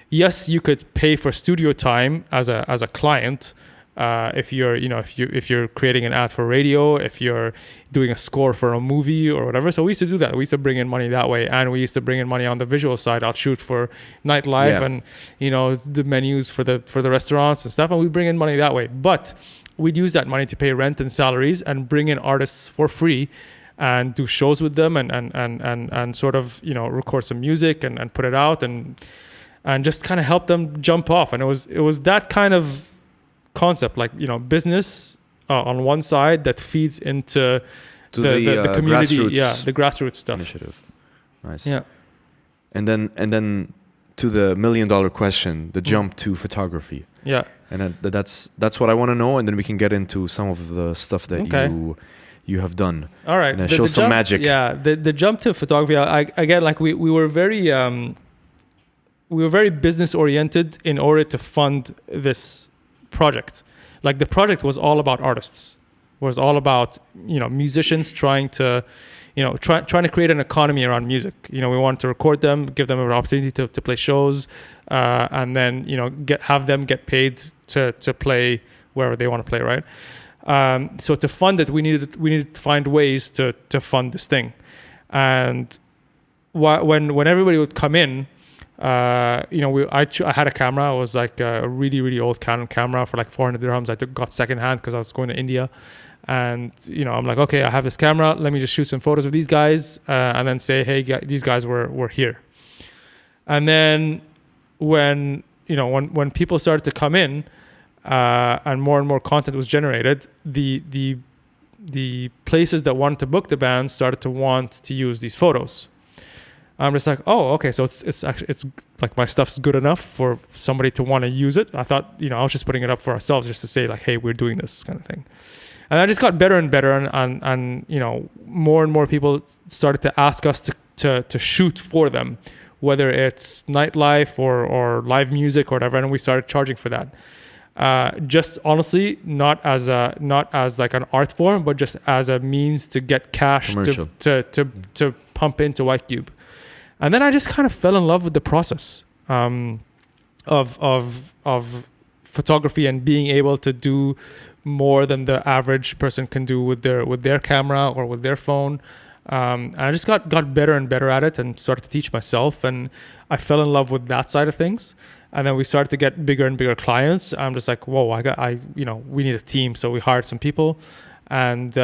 Yes, you could pay for studio time as a client. If you're creating an ad for radio, if you're doing a score for a movie or whatever. So we used to do that. We used to bring in money that way, and we used to bring in money on the visual side. I'll shoot for nightlife and the menus for the restaurants and stuff, and we bring in money that way. But we'd use that money to pay rent and salaries and bring in artists for free and do shows with them and sort of record some music and put it out and just kind of help them jump off. And it was that kind of concept, like business on one side that feeds into the community, the grassroots stuff. Initiative. Nice. Yeah. And then to the $1 million question, the jump to photography. Yeah. And that's what I want to know, and then we can get into some of the stuff that you have done. All right. And show some jump, magic. Yeah. The jump to photography. Again, like we were very business oriented in order to fund this project. Like the project was all about artists, was all about musicians trying to create an economy around music. We wanted to record them, give them an opportunity to play shows, and then have them get paid to play wherever they want to play, right? So to fund it, we needed to find ways to fund this thing. And when everybody would come in, I had a camera. It was like a really, really old Canon camera for like 400 dirhams. I got secondhand because I was going to India, and I'm like, okay, I have this camera. Let me just shoot some photos of these guys, and then say, hey, these guys were here. And then when people started to come in, and more content was generated, the places that wanted to book the bands started to want to use these photos. I'm just like, oh, okay, so it's actually like my stuff's good enough for somebody to want to use it. I thought, I was just putting it up for ourselves just to say like, hey, we're doing this kind of thing. And I just got better and better, and more and more people started to ask us to shoot for them, whether it's nightlife or live music or whatever, and we started charging for that. Just honestly, not as like an art form, but just as a means to get cash to pump into Y-Cube. And then I just kind of fell in love with the process of photography and being able to do more than the average person can do with their camera or with their phone. And I just got better and better at it and started to teach myself. And I fell in love with that side of things. And then we started to get bigger and bigger clients. I'm just like, whoa, we need a team. So we hired some people, and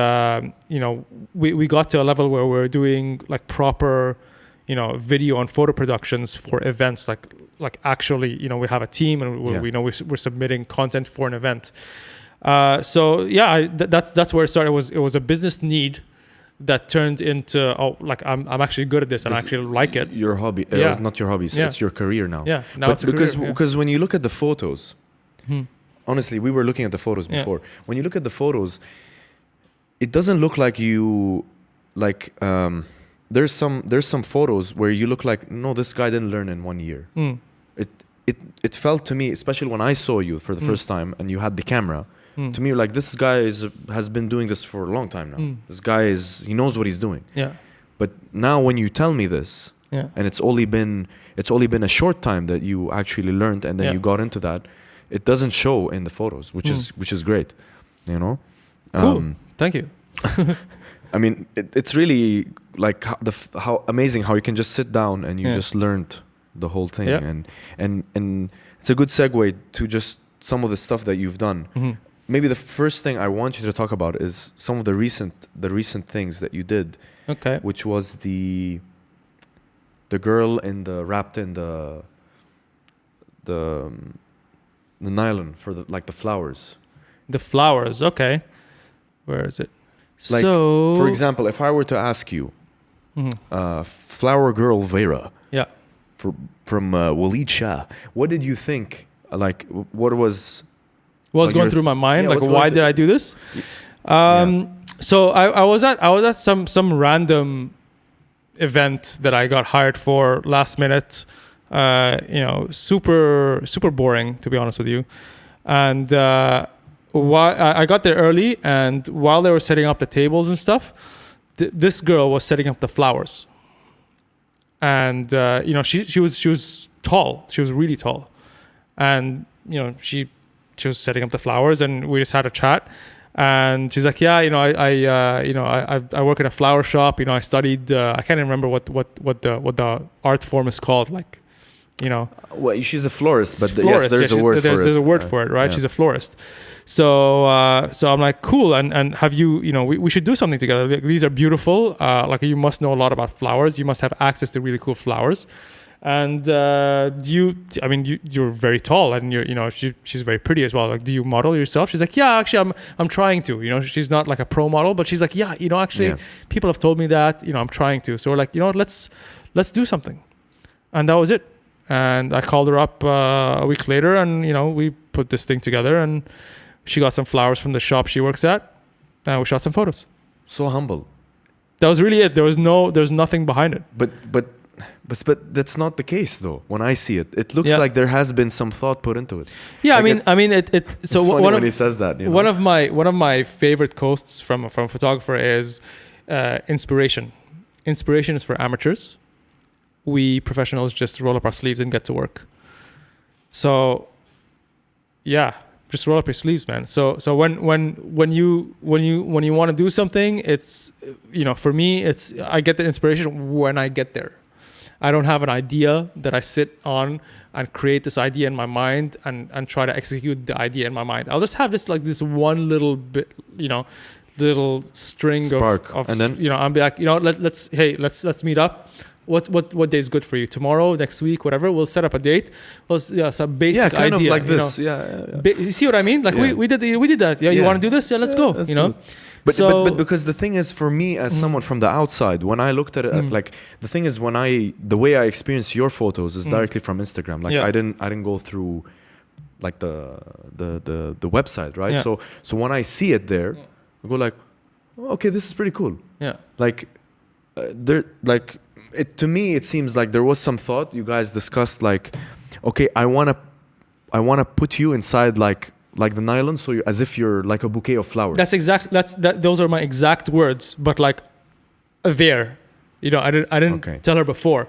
we got to a level where we're doing like proper, video and photo productions for events. Like actually, we have a team, and we're submitting content for an event. That's where it started. It was a business need that turned into I'm actually good at this and I actually like it. Your hobby, not your hobby. So it's your career now. Yeah, now it's a career. Because when you look at the photos, honestly, we were looking at the photos before. When you look at the photos, it doesn't look like you like. There's some photos where you look like, no, this guy didn't learn in 1 year. It felt to me, especially when I saw you for the first time and you had the camera. To me, like, this guy has been doing this for a long time now. This guy he knows what he's doing. Yeah. But now when you tell me this, and it's only been a short time that you actually learned and then you got into that, it doesn't show in the photos, which is great. Cool. Thank you. I mean, it's really like how amazing how you can just sit down and you just learned the whole thing, and it's a good segue to just some of the stuff that you've done. Maybe the first thing I want you to talk about is some of the recent things that you did. Okay. Which was the girl wrapped in the nylon for the flowers. The flowers. Okay. Where is it? Like, for example, if I were to ask you, Flower Girl Vera. Yeah. From Waleed Shah, what did you think? Like, what was going through my mind? Like, why did I do this? So I was at some random event that I got hired for last minute. Super boring, to be honest with you. And I got there early, and while they were setting up the tables and stuff, this girl was setting up the flowers. And she was tall. She was really tall, and she was setting up the flowers, and we just had a chat. And she's like, I work in a flower shop. I studied. I can't remember what the art form is called. Like, Well, she's a florist, but yes, there's a word for it. There's a word for it, right? Yeah. She's a florist. So I'm like, cool. And have you, we should do something together. These are beautiful. Like, you must know a lot about flowers. You must have access to really cool flowers. And you're very tall, and she's very pretty as well. Like, do you model yourself? She's like, yeah, actually, I'm trying to. She's not like a pro model, but she's like, yeah, people have told me that. I'm trying to. So we're like, let's do something. And that was it. And I called her up a week later, and we put this thing together, and she got some flowers from the shop she works at, and we shot some photos. So humble. That was really it. There's nothing behind it. But that's not the case, though. When I see it, it looks like there has been some thought put into it. Yeah, like it. So it's funny when he says that. One of my favorite quotes from a photographer is inspiration. Inspiration is for amateurs. We professionals just roll up our sleeves and get to work. So, yeah, just roll up your sleeves, man. So when you want to do something, it's for me, it's I get the inspiration when I get there. I don't have an idea that I sit on and create this idea in my mind and try to execute the idea in my mind. I'll just have this one little bit, little string spark of and then I'm like, let's meet up. What day is good for you? Tomorrow, next week, whatever. We'll set up a date. Some basic kind idea. of like this. You see what I mean? Like we did that. Yeah, you want to do this? Yeah, let's go. But because the thing is, for me as someone from the outside, when I looked at it, like the thing is, the way I experience your photos is directly from Instagram. Like I didn't go through like the website, right? Yeah. So when I see it there, I go like, okay, this is pretty cool. Yeah. Like to me, it seems like there was some thought. You guys discussed like, okay, I wanna put you inside like the nylon, so as if you're like a bouquet of flowers. Those are my exact words, but like there. I didn't tell her before.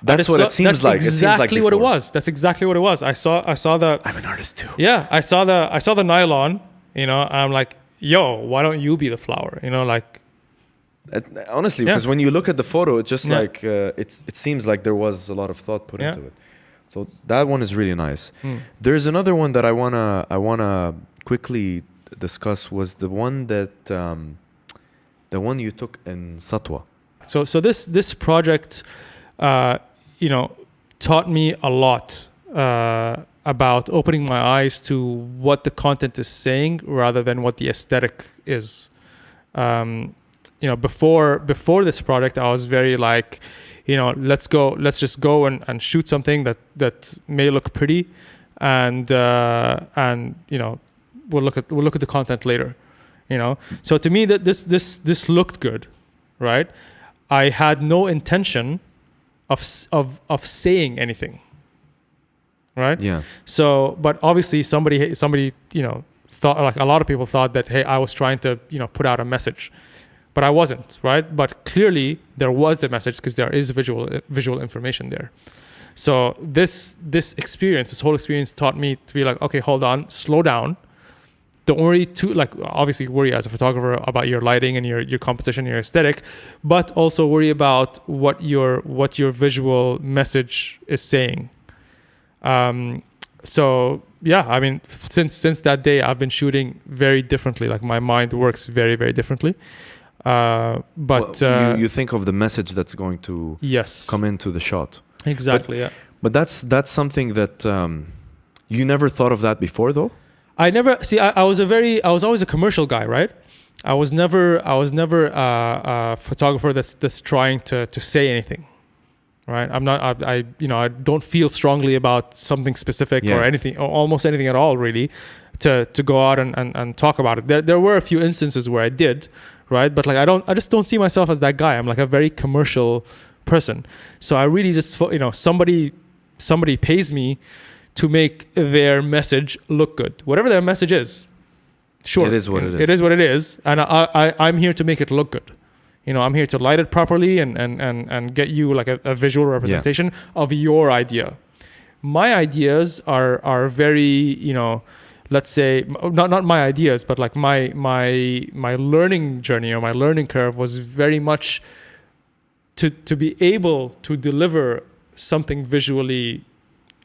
That's what it seems like. Exactly what it was. That's exactly what it was. I saw the. I'm an artist too. Yeah, I saw the nylon. I'm like, yo, why don't you be the flower? Honestly, because when you look at the photo, it's just like it seems like there was a lot of thought put into it. So that one is really nice. There's another one that I wanna quickly discuss, was the one that the one you took in Satwa. So this project, taught me a lot about opening my eyes to what the content is saying rather than what the aesthetic is. Before this project, I was very like, let's just go and shoot something that may look pretty, and we'll look at the content later. So to me, that this looked good, right? I had no intention of saying anything, right? Yeah. So, but obviously somebody thought, like a lot of people thought that, hey, I was trying to put out a message, but I wasn't, right? But clearly there was a message because there is visual information there. So this whole experience taught me to be like, okay, hold on, slow down. Don't worry obviously worry as a photographer about your lighting and your composition, your aesthetic, but also worry about what your visual message is saying. So yeah, I mean, since that day, I've been shooting very differently. Like my mind works very, very differently. You think of the message that's going to come into the shot. Exactly. But that's something that you never thought of that before, though. I never see. I was always a commercial guy, right? I was never a photographer that's trying to say anything, right? I'm not. I don't feel strongly about something specific or anything, or almost anything at all, really, to go out and talk about it. There were a few instances where I did, right? But like I just don't see myself as that guy. I'm like a very commercial person. So I really just somebody pays me to make their message look good, whatever their message is. Sure, it is what it is. It is what it is, and I'm here to make it look good. I'm here to light it properly and get you like a visual representation of your idea. My ideas are very, let's say not my ideas, but like my learning journey or my learning curve was very much to be able to deliver something visually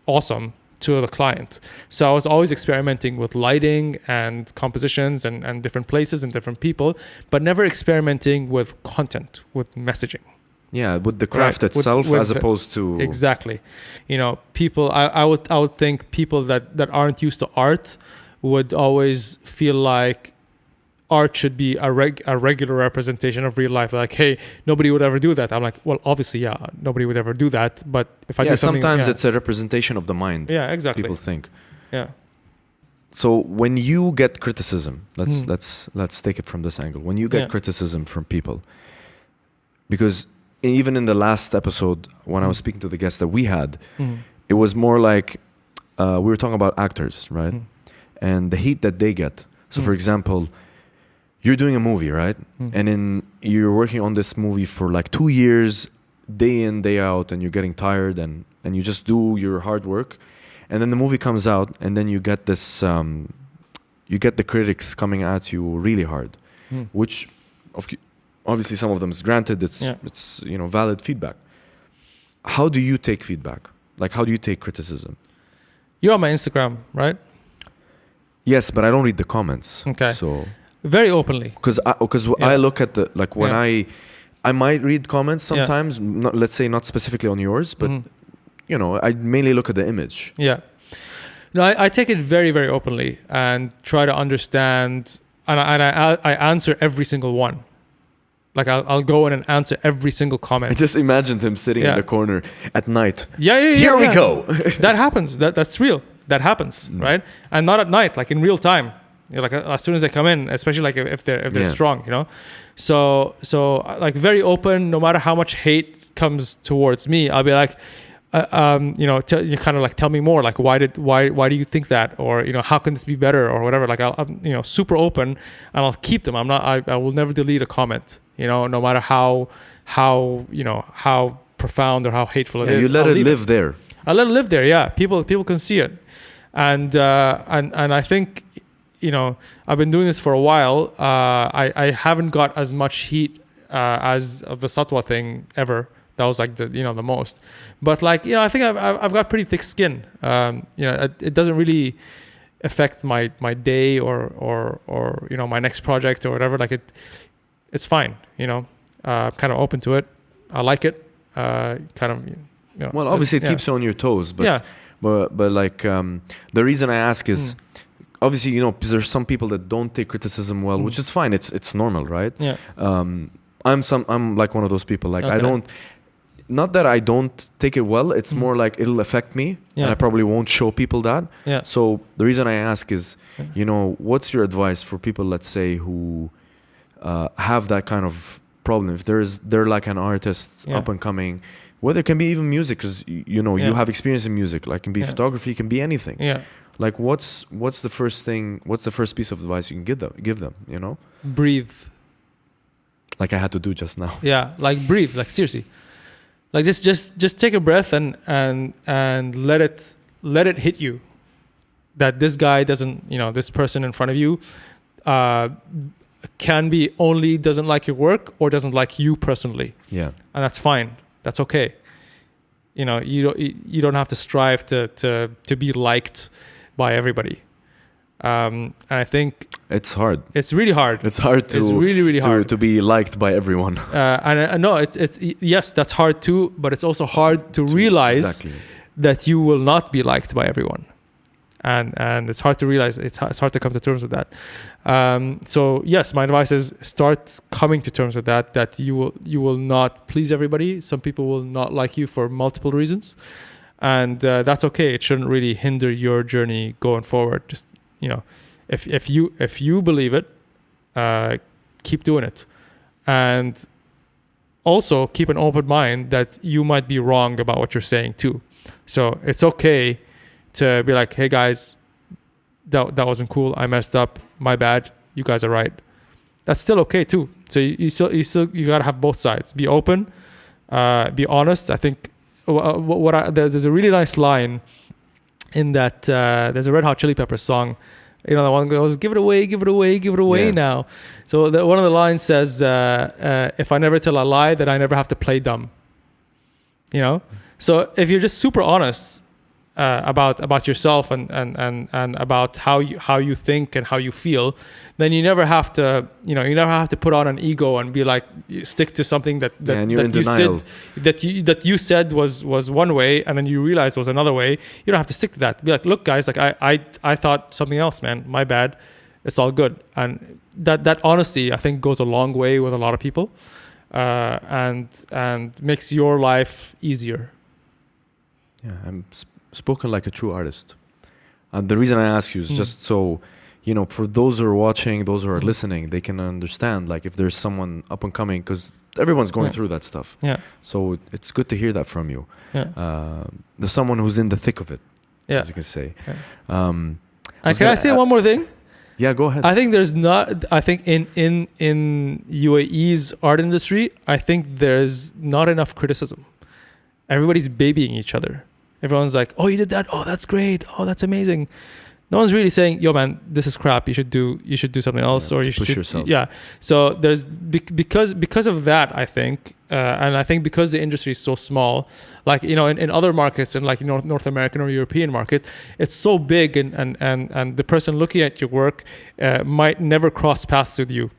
awesome to the client. So I was always experimenting with lighting and compositions and different places and different people, but never experimenting with content, with messaging. Yeah, with the craft itself, as opposed to exactly. People. I would think people that aren't used to art would always feel like art should be a regular representation of real life. Like, hey, nobody would ever do that. I'm like, well, obviously, nobody would ever do that. But if I do something, sometimes it's a representation of the mind. Yeah, exactly. People think. Yeah. So when you get criticism, let's take it from this angle. When you get criticism from people, because even in the last episode, when I was speaking to the guests that we had, it was more like we were talking about actors, right? And the heat that they get. So, for example, you're doing a movie, right? And you're working on this movie for like 2 years, day in, day out, and you're getting tired and you just do your hard work. And then the movie comes out, and then you get this, you get the critics coming at you really hard, which obviously some of them is granted, it's valid feedback. How do you take feedback? Like, how do you take criticism? You're on my Instagram, right? Yes, but I don't read the comments. Okay. So very openly. Because I look at the, like when I might read comments sometimes, not, let's say not specifically on yours, but I mainly look at the image. Yeah. No, I take it very, very openly and try to understand, and I answer every single one. Like I'll go in and answer every single comment. I just imagined him sitting in the corner at night. Here we go. That happens. That's real. That happens, right? And not at night, like in real time. Like as soon as they come in, especially like if they're strong, So like very open. No matter how much hate comes towards me, I'll be like, tell me more. Like why do you think that? Or how can this be better? Or whatever. Like I'm super open, and I'll keep them. I will never delete a comment. No matter how profound or how hateful it is. You let it live there. I let it live there. Yeah, people can see it, and I think I've been doing this for a while. I haven't got as much heat as of the Satwa thing ever That was like the most. But like, I think I've got pretty thick skin. It doesn't really affect my day or my next project or whatever. Like it's fine. Kind of open to it. I like it. Well, obviously it keeps you on your toes, but like the reason I ask is obviously because there's some people that don't take criticism well, which is fine. It's normal, right? Yeah. I'm like one of those people. Like Okay. Not that I don't take it well. It's more like it'll affect me, and I probably won't show people that. Yeah. So the reason I ask is, what's your advice for people, let's say, who have that kind of problem? If they're like an artist up and coming, whether it can be even music, because you have experience in music. Like, it can be photography, it can be anything. Yeah. Like, what's the first thing? What's the first piece of advice you can give them? Breathe. Like I had to do just now. Yeah. Like breathe. Like seriously. Like just take a breath and let it hit you that this guy doesn't, this person in front of you can be only doesn't like your work or doesn't like you personally. Yeah. And that's fine. That's okay. You don't have to strive to be liked by everybody. And I think it's hard. It's really hard. It's hard to. It's really, really hard to be liked by everyone. And no, it's yes, that's hard too. But it's also hard to realize that you will not be liked by everyone, and it's hard to realize. It's hard to come to terms with that. So yes, my advice is start coming to terms with that. That you will not please everybody. Some people will not like you for multiple reasons, and that's okay. It shouldn't really hinder your journey going forward. Just if you believe it, keep doing it, and also keep an open mind that you might be wrong about what you're saying too. So it's okay to be like, hey guys, that wasn't cool. I messed up. My bad. You guys are right. That's still okay too. So you gotta have both sides. Be open, be honest. I think there's a really nice line in that there's a Red Hot Chili Peppers song, the one goes, give it away now. So one of the lines says, if I never tell a lie, then I never have to play dumb. So if you're just super honest about yourself and about how you think and how you feel, then you never have to put on an ego and be like, stick to something that you said was one way and then you realized was another way. You don't have to stick to that. Be like, look guys, like I thought something else, man. My bad. It's all good. And that honesty, I think, goes a long way with a lot of people, and makes your life easier. Yeah, I'm spoken like a true artist. And the reason I ask you is just so, for those who are watching, those who are listening, they can understand, like, if there's someone up and coming, because everyone's going through that stuff. Yeah. So it's good to hear that from you. Yeah. There's someone who's in the thick of it, as you can say. Yeah. Can I say one more thing? Yeah, go ahead. I think in UAE's art industry, I think there's not enough criticism. Everybody's babying each other. Everyone's like, oh, you did that. Oh, that's great. Oh, that's amazing. No one's really saying, yo, man, this is crap. You should do something else, or you should push yourself. Yeah. So there's because of that, I think, and I think because the industry is so small, like, in other markets and like North American or European market, it's so big, and the person looking at your work might never cross paths with you.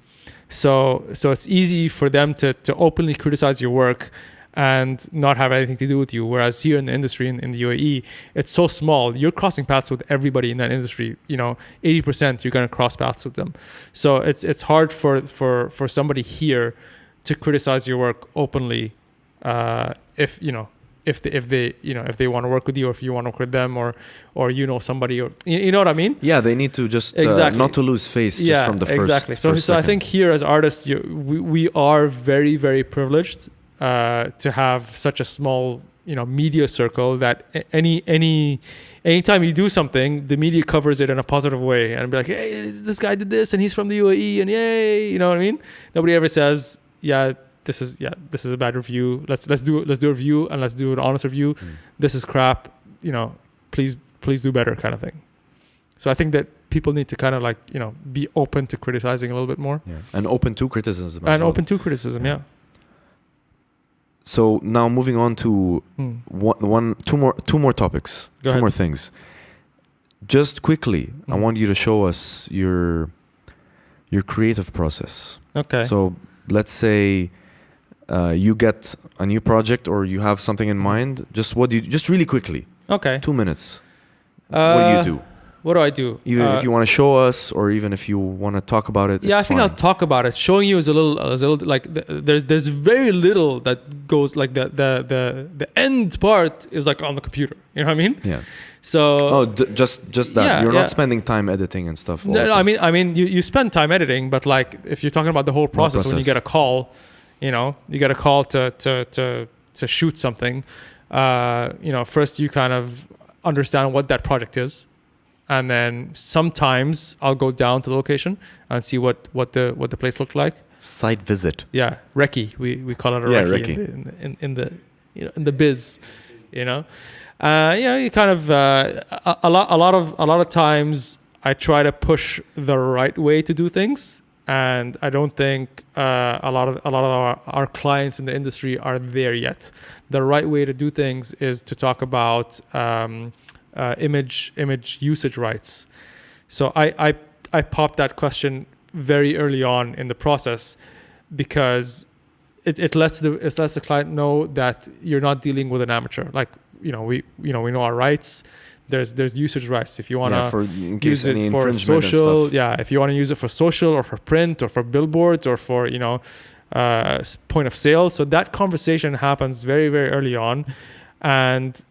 So it's easy for them to openly criticize your work and not have anything to do with you. Whereas here in the industry, in the UAE, it's so small. You're crossing paths with everybody in that industry. 80% you're going to cross paths with them. So it's hard for somebody here to criticize your work openly, if they want to work with you, or if you want to work with them, or somebody, or you know what I mean? Yeah, they need to just not to lose face just from the first. Exactly. So I think here as artists, we are very, very privileged to have such a small, media circle that anytime you do something, the media covers it in a positive way and be like, hey, this guy did this and he's from the UAE and yay, you know what I mean? Nobody ever says, this is a bad review. Let's do a review and let's do an honest review. This is crap. Please do better, kind of thing. So I think that people need to kind of like, be open to criticizing a little bit more. And open to criticism. Yeah. Yeah. Open to criticism. Yeah. What was that? Yeah, go ahead. Yeah. So now moving on to two more topics, Go two ahead. more things. Just quickly, I want you to show us your creative process. Okay. So let's say you get a new project or you have something in mind. Just really quickly, Okay. 2 minutes. What do you do? What do I do? Even if you want to show us, or even if you want to talk about it. Yeah, I it's think fine. I'll talk about it. Showing you is a little like there's very little that goes like the end part is like on the computer. You know what I mean? Yeah. So just that. Yeah, You're yeah. not spending time editing and stuff. all no, the no, time. I mean you spend time editing, but like if you're talking about the whole process, when you process. get a call, you get a call to shoot something. First you kind of understand what that project is. And then sometimes I'll go down to the location and see what the place looked like. Site visit. Yeah, recce. We call it a Yeah, recce in the biz. You kind of a lot of times I try to push the right way to do things, and I don't think a lot of our clients in the industry are there yet. The right way to do things is to talk about image usage rights. So I popped that question very early on in the process because it lets the client know that you're not dealing with an amateur. Like we know our rights. There's usage rights if you want to use it for social. Yeah, if you want to use it for social or for print or for billboards or for point of sale. So that conversation happens very, very early on, and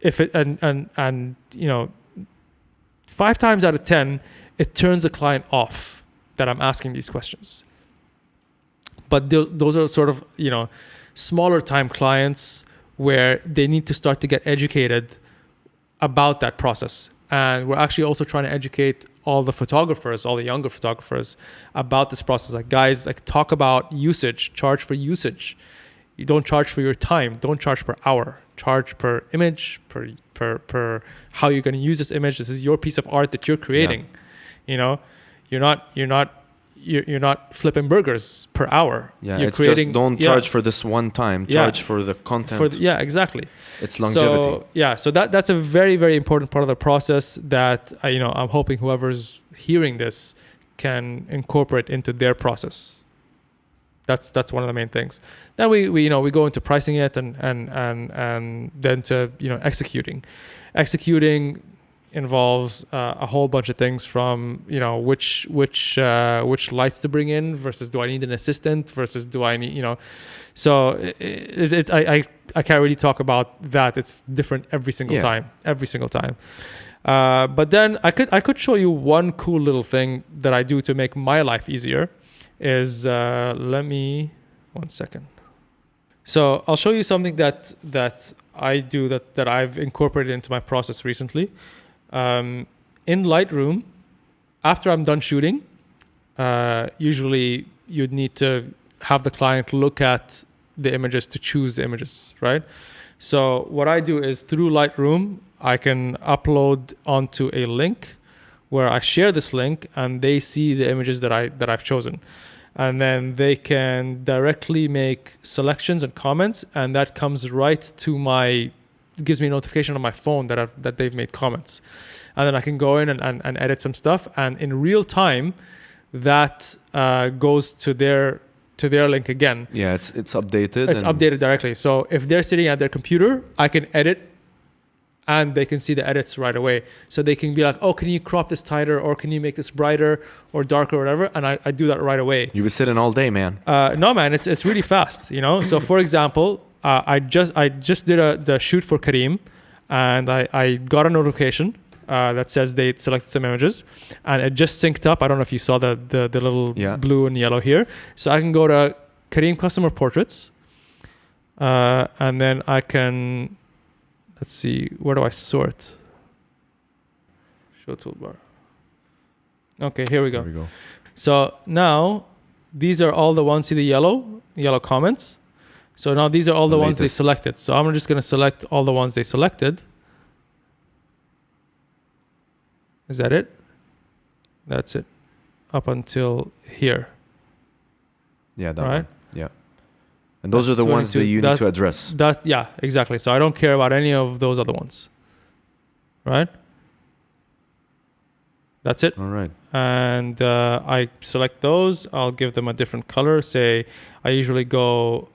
if it and 5 times out of 10 it turns the client off that I'm asking these questions. But those are sort of smaller time clients where they need to start to get educated about that process. And we're actually also trying to educate all the photographers, all the younger photographers, about this process. Like, guys, talk about usage, charge for usage. You don't charge for your time. Don't charge per hour. Charge per image, per how you're going to use this image. This is your piece of art that you're creating. Yeah. You're not flipping burgers per hour. Yeah, you're it's creating. Just don't charge for this one time. Charge for the content. Exactly. It's longevity. So that's a very, very important part of the process that I'm hoping whoever's hearing this can incorporate into their process. That's one of the main things. Then we go into pricing it and then to executing. Executing involves a whole bunch of things from which lights to bring in versus do I need an assistant versus do I need so I can't really talk about that. It's different every single time. But then I could show you one cool little thing that I do to make my life easier. Is let me 1 second. So I'll show you something that I do that I've incorporated into my process recently. In Lightroom, after I'm done shooting, usually you'd need to have the client look at the images to choose the images, right? So what I do is through Lightroom, I can upload onto a link where I share this link and they see the images that I've chosen. And then they can directly make selections and comments, and that comes right to gives me a notification on my phone that they've made comments. And then I can go in and edit some stuff, and in real time that goes to their link again. Yeah, it's updated. It's updated directly. So if they're sitting at their computer, I can edit and they can see the edits right away. So they can be like, oh, can you crop this tighter, or can you make this brighter or darker or whatever? And I do that right away. You were sitting all day, man. No, man, it's really fast, So for example, I just did the shoot for Kareem, and I got a notification that says they selected some images, and it just synced up. I don't know if you saw the little blue and yellow here. So I can go to Kareem Customer Portraits, and then I can, let's see, where do I sort? Show toolbar. Okay, here we go. So now these are all the ones, see the yellow comments. So now these are all the ones they selected. So I'm just going to select all the ones they selected. Is that it? That's it. Up until here. Yeah, that right? one. Yeah. And those are the ones that you need to address. Yeah, exactly. So I don't care about any of those other ones. Right? That's it. All right. And I select those. I'll give them a different color. Say I usually go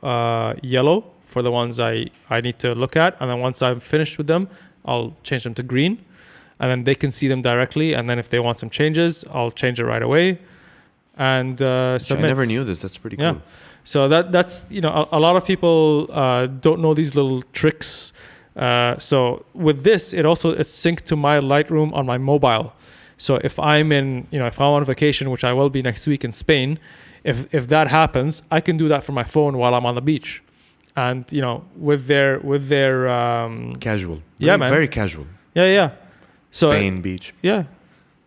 yellow for the ones I need to look at. And then once I'm finished with them, I'll change them to green. And then they can see them directly. And then if they want some changes, I'll change it right away. And submit. I never knew this. That's pretty cool. Yeah. So that's, you know, a lot of people don't know these little tricks. So with this, it's synced to my Lightroom on my mobile. So if I'm if I'm on vacation, which I will be next week in Spain, if that happens, I can do that from my phone while I'm on the beach. And, you know, with their casual. Yeah, man. Very casual. Yeah. So Spain beach. Yeah.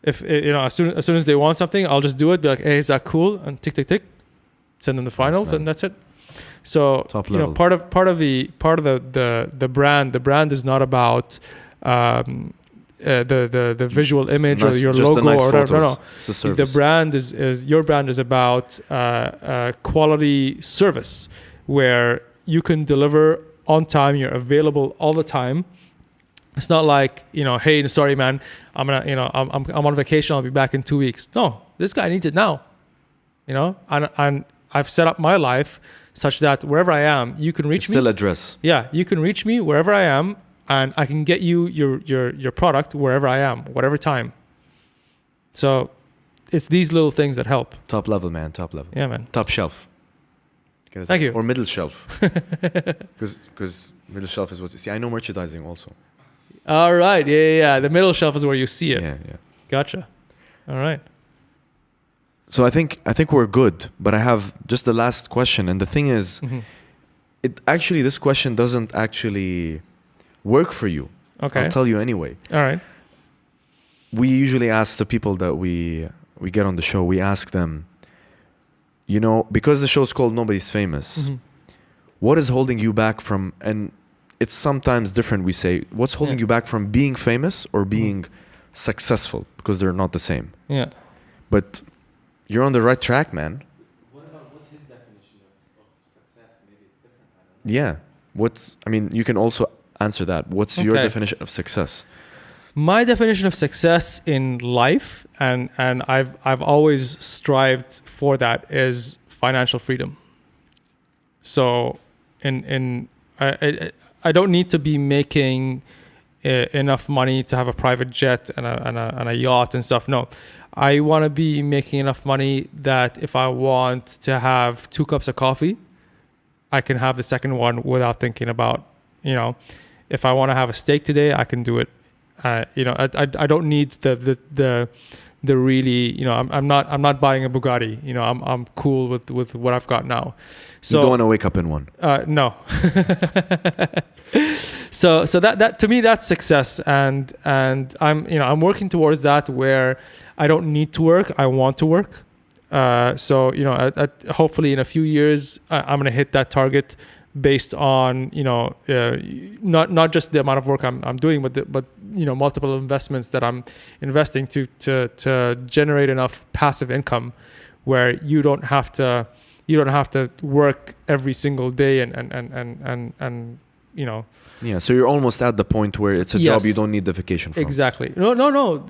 If as soon as they want something, I'll just do it. Be like, hey, is that cool? And tick, send them the finals, and that's it. So top level. Part of the brand. The brand is not about the visual image or your logo or whatever. No. It's a service. The brand is your brand is about quality service where you can deliver on time. You're available all the time. It's not like, hey, sorry, man, I'm on vacation. I'll be back in 2 weeks. No, this guy needs it now. And I've set up my life such that wherever I am, you can reach me. Still address. Yeah, you can reach me wherever I am, and I can get you your product wherever I am, whatever time. So it's these little things that help. Top level, man. Top level. Yeah, man. Top shelf. Thank you. Or middle shelf. Because middle shelf is what you see. I know merchandising also. All right. Yeah. The middle shelf is where you see it. Yeah. Gotcha. All right. So I think we're good, but I have just the last question. And the thing is, this question doesn't actually work for you. Okay. I'll tell you anyway. All right. We usually ask the people that we get on the show, we ask them, because the show's called Nobody's Famous, what is holding you back from, and it's sometimes different, we say, what's holding you back from being famous or being successful? Because they're not the same. Yeah. But you're on the right track, man. What's his definition of success? Maybe it's different. Yeah. You can also answer that. What's your definition of success? My definition of success in life, and I've always strived for that, is financial freedom. So I don't need to be making enough money to have a private jet and a yacht and stuff. No, I want to be making enough money that if I want to have 2 cups of coffee, I can have the second one without thinking about, if I want to have a steak today, I can do it. I don't need the really, I'm not buying a Bugatti. I'm cool with what I've got now. So you don't want to wake up in one. No. So that to me, that's success, and I'm working towards that, where I don't need to work, I want to work. Hopefully in a few years, I'm gonna hit that target based on not just the amount of work I'm doing, but multiple investments that I'm investing to generate enough passive income where you don't have to work every single day and. Yeah, so you're almost at the point where it's a job you don't need the vacation from. Exactly. No,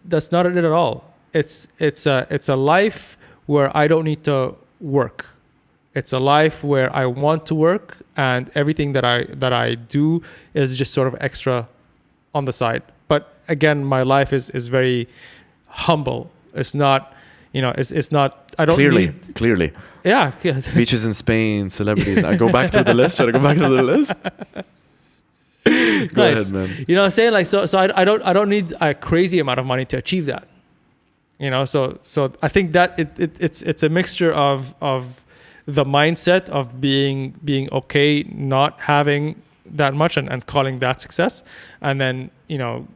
that's not it at all. It's a life where I don't need to work. It's a life where I want to work, and everything that I do is just sort of extra on the side. But again, my life is very humble. It's not, it's not. I don't clearly. Yeah. Beaches in Spain, celebrities. I go back through the list. Should I go back to the list? Go ahead, man. You know what I'm saying? Like, so I don't need a crazy amount of money to achieve that. So I think that it's a mixture of the mindset of being okay not having that much and calling that success, and then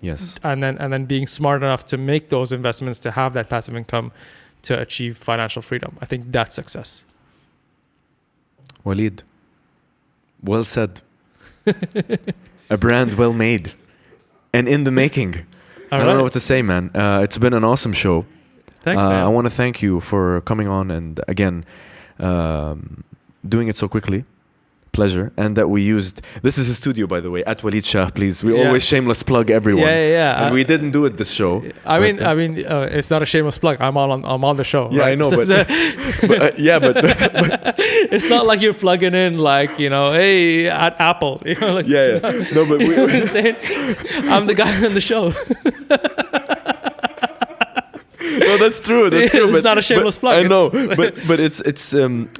yes, and then being smart enough to make those investments to have that passive income to achieve financial freedom. I think that's success. Waleed, well said. A brand well made and in the making. I don't know what to say, man. It's been an awesome show. Thanks, man. I want to thank you for coming on and again doing it so quickly. Pleasure. And that we used, this is his studio, by the way, at Waleed Shah, please. We always shameless plug everyone. Yeah. And we didn't do it this show. I mean, it's not a shameless plug. I'm on the show. Yeah, right? I know, but it's not like you're plugging in, like, you know, hey, at Apple. You know, like, No, but we I'm saying, I'm the guy on the show. No, that's true. That's true. It's not a shameless plug. I know, but it's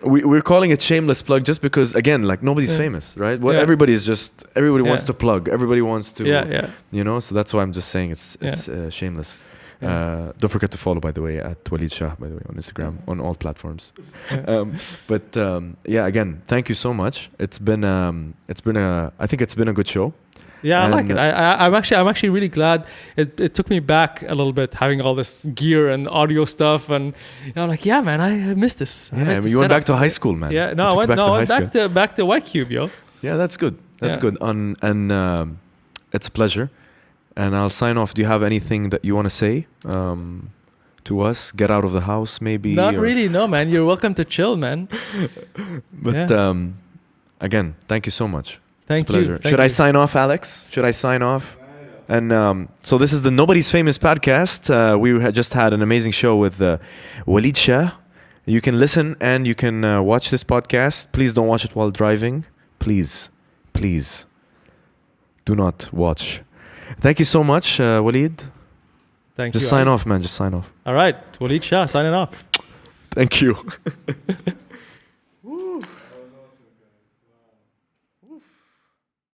we're calling it shameless plug just because, again, like, nobody's famous, right? Well, everybody wants to plug. Everybody wants to, you know. So that's why I'm just saying it's shameless. Don't forget to follow, by the way, at Waleed Shah, by the way, on Instagram, on all platforms. Again, thank you so much. I think it's been a good show. Yeah, I like it. I'm actually really glad it took me back a little bit, having all this gear and audio stuff, and like, yeah, man, I missed this. You went back to high school, man. Yeah, no, I went back to White Cube, yo. Yeah, that's good. That's good. And it's a pleasure. And I'll sign off. Do you have anything that you want to say to us? Get out of the house, maybe? Not really, no, man. You're welcome to chill, man. But again, thank you so much. Thank you. Should I sign off, Alex? Should I sign off? And so this is the Nobody's Famous podcast. We just had an amazing show with Waleed Shah. You can listen and you can watch this podcast. Please don't watch it while driving. Please do not watch. Thank you so much, Waleed. Thank you. Just sign off, man. Just sign off. All right. Waleed Shah signing off. Thank you.